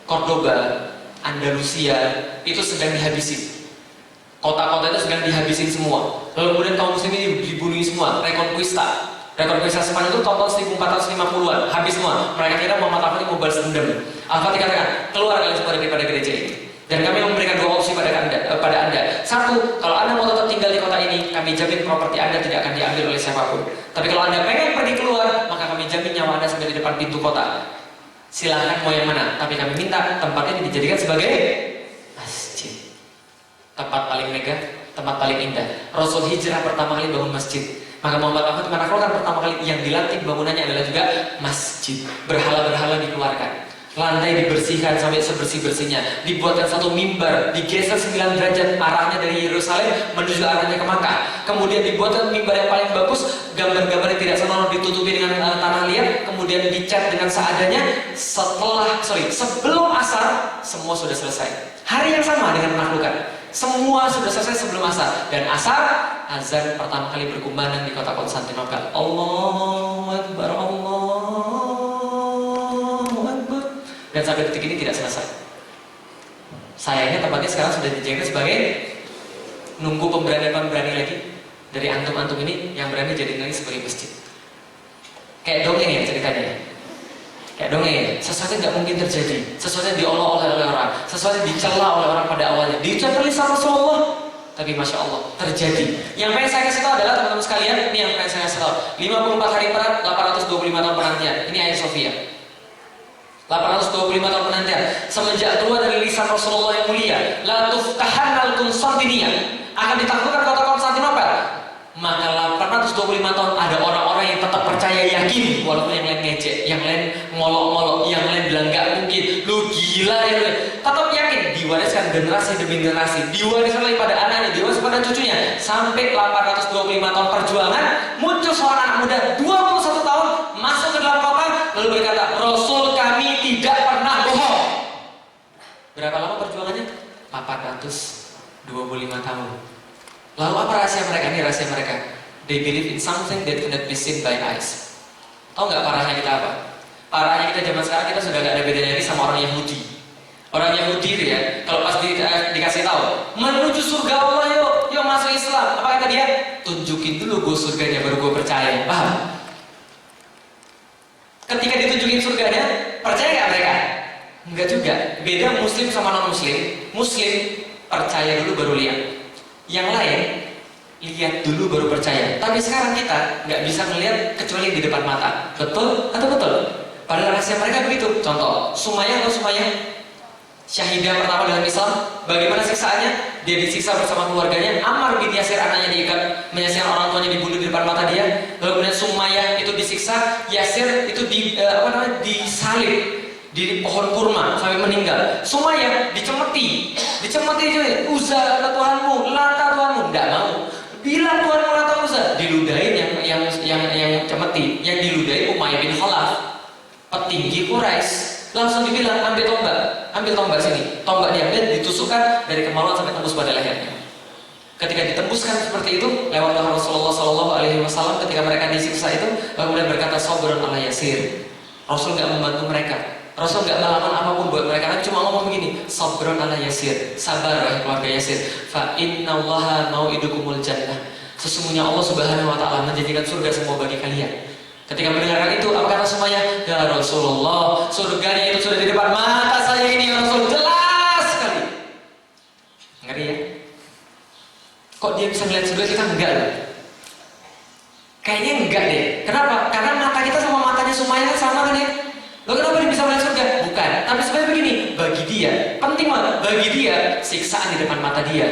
Cordoba, Andalusia itu sedang dihabisi. Kota-kota itu sedang dihabisin semua. Lalu kemudian kaum muslimin dibunuh semua, Reconquista. Rekonquista Spanyol itu tahun 1450-an, habis semua. Mereka kira Muhammad Al-Fatih mau balas dendam. Al-Fatih katakan, keluar kalian semua daripada gereja ini. Dan kami memberikan 2 opsi pada anda. 1, kalau anda mau tetap tinggal di kota ini, kami jamin properti anda tidak akan diambil oleh siapapun. Tapi kalau anda pengen pergi keluar, maka kami jamin nyawa anda sampai di depan pintu kota. Silahkan mau yang mana, tapi kami minta tempat ini dijadikan sebagai masjid. Tempat paling megah, tempat paling indah. Rasul hijrah pertama kali bangun masjid. Maka Muhammad Al-Fatih menaklukkan pertama kali yang dilantik bangunannya adalah juga masjid. Berhala-berhala dikeluarkan. Lantai dibersihkan sampai sebersih-bersihnya. Dibuatkan satu mimbar, digeser 9 derajat arahnya dari Yerusalem menuju arahnya ke Makkah. Kemudian dibuatkan mimbar yang paling bagus, gambar-gambar yang tidak senonoh ditutupi dengan tanah liat, kemudian dicat dengan seadanya. Sebelum asar semua sudah selesai. Hari yang sama dengan penaklukan. Semua sudah selesai sebelum asar. Dan asar, azan pertama kali berkumandang di kota Konstantinopel. Allahu Akbar, Allahu Akbar. Dan sampai detik ini tidak selesai. Sayangnya tempatnya sekarang sudah dijadikan sebagai nunggu pemberani lagi dari antum-antum ini yang berani jadi lagi sebagai masjid. Kayak dongeng ya ceritanya. Kayak dongeng ya. Sesuatu yang nggak mungkin terjadi, sesuatu yang diolok-olok oleh orang, sesuatu yang dicela oleh orang pada awalnya, diucapkan lisan Rasulullah. Tapi Masya Allah, terjadi. Yang pengen saya kasih tahu adalah teman-teman sekalian, ini yang pengen saya kasih tahu. 54 hari perang, 825 tahun penantian. Ini Hagia Sophia. 825 tahun penantian. Semenjak keluar dari lisan Rasulullah yang mulia, la tuftahannal Konstantinia, akan ditaklukkan kota Konstantinopel. Maka 825 tahun ada orang-orang yang tetap percaya, yakin, walaupun yang lain ngejek, yang lain ngolok-ngolok, yang lain bilang gak mungkin, lu gila ya lu. Tetap yakin, diwariskan generasi demi generasi, diwariskan lagi pada anaknya, diwariskan pada cucunya, sampai 825 tahun perjuangan, muncul seorang anak muda 21 tahun masuk ke dalam kota lalu berkata, Rasul kami tidak pernah bohong. Berapa lama perjuangannya? 825 tahun. Lalu apa rahasia mereka? Ini rahasia mereka. They believe in something that cannot be seen by eyes. Tahu nggak parahnya kita apa? Parahnya kita zaman sekarang kita sudah nggak ada bedanya lagi sama orang Yahudi. Orang Yahudi itu ya, kalau pas dikasih tahu menuju surga Allah, yuk masuk Islam. Apa kata dia? Tunjukin dulu gue surganya baru gue percaya. Paham? Ketika ditunjukin surganya, percaya nggak mereka? Enggak juga. Beda Muslim sama non Muslim. Muslim percaya dulu baru lihat. Yang lain lihat dulu baru percaya. Tapi sekarang kita nggak bisa melihat kecuali di depan mata. Betul atau betul? Padahal rahasia mereka begitu. Contoh, Sumayyah atau Sumayyah, syahidah pertama dalam Islam. Bagaimana siksaannya? Dia disiksa bersama keluarganya. Ammar bin Yasir anaknya diikat, menyaksikan orang tuanya dibunuh di depan mata dia. Lalu kemudian Sumayyah itu disiksa, Yasir itu disalib di pohon kurma sampai meninggal. Sumayyah dicemeti juga. Uzza kata Tuhanmu, Lata Tuhanmu, tidak mau. Bilang Tuhanmu Lata Uzza, diludahin yang cemeti, yang diludahin Umayyah bin Khalaf, petinggi Quraisy. Langsung dibilang ambil tombak sini. Tombak diambil, ditusukkan dari kemaluan sampai tembus pada lehernya. Ketika ditembuskan seperti itu, lewatlah Rasulullah SAW ketika mereka disiksa itu, kemudian berkata sabrun ala Yasir. Rasul nggak membantu mereka. Rasul nggak melakukan apapun buat mereka, cuma ngomong begini, sabrun ala Yasir, sabar wahai keluarga Yasir. Fa innallaha mau'idukumul jannah. Sesungguhnya Allah Subhanahu wa taala menjanjikan surga semua bagi kalian. Ketika mendengarkan itu, apa kata semuanya? Ya Rasulullah, surganya itu sudah di depan mata saya ini, ya Rasul, jelas sekali. Ngeri ya? Kok dia bisa melihat surga, kita enggak loh? Kayaknya enggak deh. Kenapa? Karena mata kita sama matanya Sumayyah kan sama kan ya? Loh kenapa dia bisa melihat surga? Bukan. Tapi sebenarnya begini, bagi dia, penting banget, bagi dia, siksaan di depan mata dia,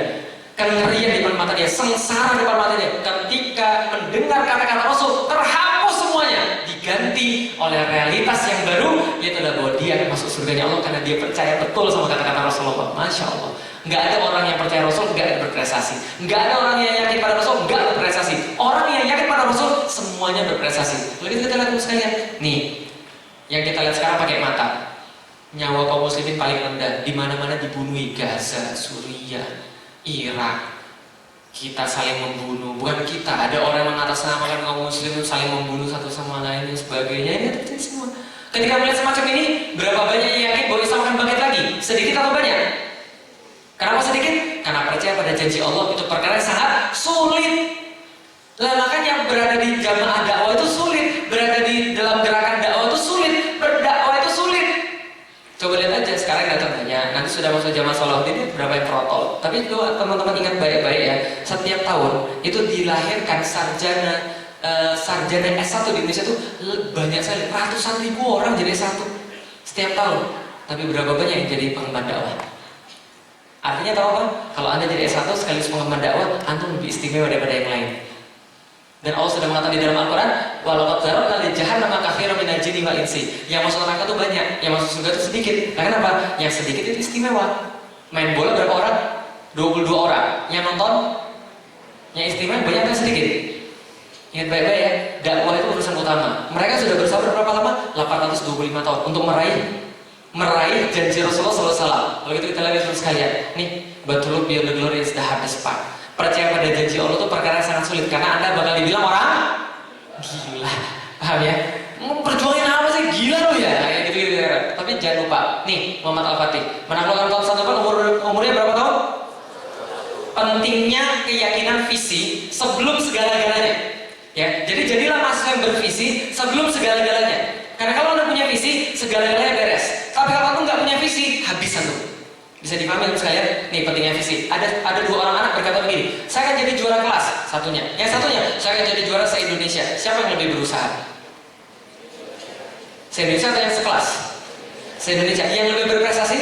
kengerian di depan mata dia, sengsara di depan mata dia. Ketika mendengar kata-kata Rasul, terhapus semuanya, diganti oleh realitas yang baru, yaitu adalah bahwa dia akan masuk surganya Allah karena dia percaya betul sama kata-kata Rasulullah. Masya Allah. Nggak ada orang yang percaya Rasul nggak ada berprestasi. Nggak ada orang yang yakin pada Rasul nggak berprestasi. Orang yang yakin pada Rasul semuanya berprestasi. Lalu kita lihat sekalian. Nih, yang kita lihat sekarang pakai mata. Nyawa kaum muslimin paling rendah. Di mana-mana dibunuhi, Gaza, Suriah, Irak. Kita saling membunuh, bukan kita. Ada orang yang mengatasnamakan kaum muslimin saling membunuh satu sama lain dan sebagainya. Ini terjadi semua. Ketika melihat semacam ini, berapa banyak yang yakin bahwa Islam akan bangkit lagi? Sedikit atau banyak? Kenapa sedikit? Karena percaya pada janji Allah itu perkara yang sangat sulit. Lah makanya berada di jamaah dakwah itu sulit, berada di dalam gerakan dakwah itu sulit, berdakwah itu sulit. Coba lihat aja sekarang datang tanya, nanti sudah masuk zaman Salahuddin berapa yang protol. Tapi itu teman-teman ingat baik-baik ya, setiap tahun itu dilahirkan sarjana S1 di Indonesia itu banyak sekali, ratusan ribu orang jadi S1 setiap tahun. Tapi berapa banyak yang jadi pengemban dakwah? Artinya tahu apa? Kalau Anda jadi S1 sekaligus pengemban dakwah, antum lebih istimewa daripada yang lain. Dan Allah sudah mengatakan di dalam Al-Quran, walaqad zara'na li jahannama katsiran minal jinni jinni wal insi. Yang masuk neraka tuh banyak, yang masuk surga tuh sedikit. Nah, kenapa? Yang sedikit itu istimewa. Main bola berapa orang? 22 orang. Yang nonton? Yang istimewa banyak kan sedikit. Ingat baik-baik ya, dakwah itu urusan utama. Mereka sudah bersabar berapa lama? 825 tahun untuk meraih janji Rasulullah SAW. Kalau gitu kita lihat terus sekalian. Nih, but to look beyond the glory is the hardest part. Percaya pada janji Allah itu perkara yang sangat sulit karena Anda bakal dibilang orang gila. Paham ya? Perjuangin apa sih? Gila lu ya? Kayak gitu-gitu ya. Tapi jangan lupa, nih Muhammad Al-Fatih menaklukkan Konstantinopel umurnya berapa tahun? Pentingnya keyakinan visi sebelum segala-galanya. Ya, jadi jadilah mahasiswa yang bervisi sebelum segala-galanya. Karena kalau Anda punya visi, segala-galanya beres. Tapi kalau Anda nggak punya visi, habisan tuh. Bisa dipahami sekalian? Nih pentingnya visi. Ada dua orang anak berkata begini, saya akan jadi juara kelas, satunya. Yang satunya, saya akan jadi juara se-Indonesia. Siapa yang lebih berusaha? Se-Indonesia atau yang sekelas? Se-Indonesia. Yang lebih berprestasi?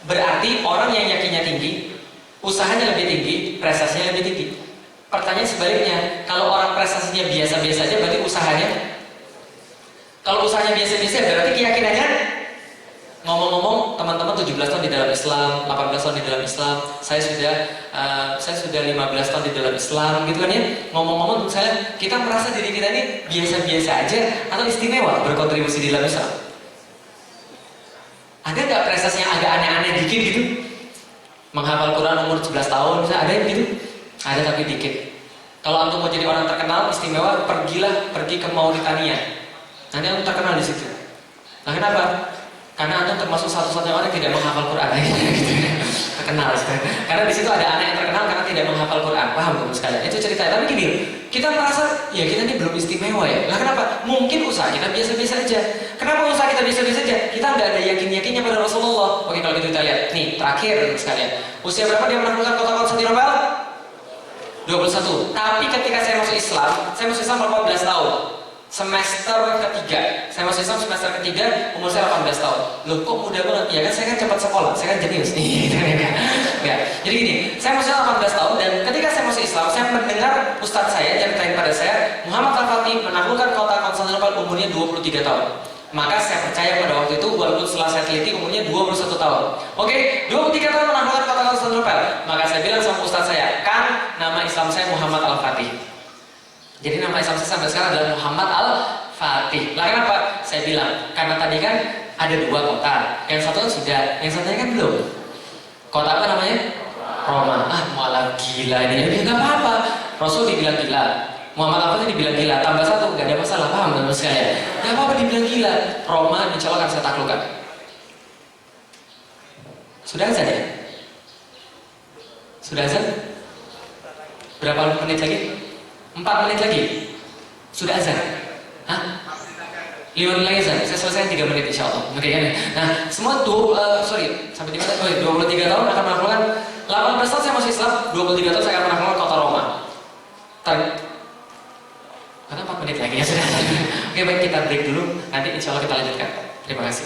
Berarti orang yang yakinnya tinggi, usahanya lebih tinggi, prestasinya lebih tinggi. Pertanyaan sebaliknya, kalau orang prestasinya biasa-biasa aja, berarti usahanya? Kalau usahanya biasa-biasa, berarti keyakinannya? Ngomong-ngomong, teman-teman 17 tahun di dalam Islam, 18 tahun di dalam Islam, saya sudah 15 tahun di dalam Islam, gitu kan ya? Ngomong-ngomong, kita merasa diri kita ini biasa-biasa aja atau istimewa berkontribusi di dalam Islam? Ada nggak prestasi yang agak aneh-aneh dikit gitu? Menghafal Quran umur 11 tahun, misalnya ada yang gitu? Ada tapi dikit. Kalau antum mau jadi orang terkenal, istimewa, pergi ke Mauritania. Nanti antum terkenal di situ. Nah, kenapa? Karena antum termasuk satu-satunya orang yang tidak menghafal Quran. Gitu. Terkenal sekali. Karena di situ ada anak yang terkenal karena tidak menghafal Quran. Paham teman sekalian? Itu ceritanya. Tapi gini, kita merasa ya kita ini belum istimewa ya. Lah kenapa? Mungkin usaha kita biasa-biasa aja. Kenapa usaha kita biasa-biasa aja? Kita nggak ada yakin-yakinnya pada Rasulullah. Oke, kalau gitu kita lihat. Nih, terakhir sekalian. Usia berapa dia menaklukkan kota Konstantinopel? 21. Tapi ketika saya masuk Islam 18 tahun. Semester ketiga. Saya masuk Islam semester ketiga, umur saya 18 tahun. Loh, kok muda banget? Ya kan saya kan cepat sekolah, saya kan jenius nih. Enggak. Jadi gini, saya masuk 18 tahun dan ketika saya masuk Islam, saya mendengar ustadz saya yang ceritain pada saya, Muhammad Al-Fatih menaklukkan kota Konstantinopel umurnya 23 tahun. Maka saya percaya pada waktu itu, walaupun setelah saya teliti umurnya 21 tahun. Oke, 23 tahun menaklukkan kota Konstantinopel. Maka saya bilang sama ustadz saya, kan nama Islam saya Muhammad Al-Fatih. Jadi nama Islam saya sampai sekarang adalah Muhammad Al-Fatih. Lah kenapa? Saya bilang, karena tadi kan ada dua kota. Yang satu kan sudah, yang satunya kan belum. Kota apa namanya? Roma. Malah gila ini. Ya nggak apa-apa. Rasul dibilang gila. Muhammad Al-Fatih dibilang gila. Tambah satu, nggak ada masalah. Paham teman sekalian? Nggak apa-apa dibilang gila. Roma, insya Allah akan saya taklukkan. Sudah azan ya? Sudah azan? Berapa menit lagi? 4 menit lagi. Sudah azan? Hah? 5 menit lagi azan. Saya selesai 3 menit insya Allah. Oke kan? Nah, semua sampai di mana? 23 tahun akan melakukan 18 tahun saya masuk Islam, 23 tahun saya akan melakukan kota Roma. Karena 4 menit lagi ya sudah. Oke, baik kita break dulu. Nanti insya Allah kita lanjutkan. Terima kasih.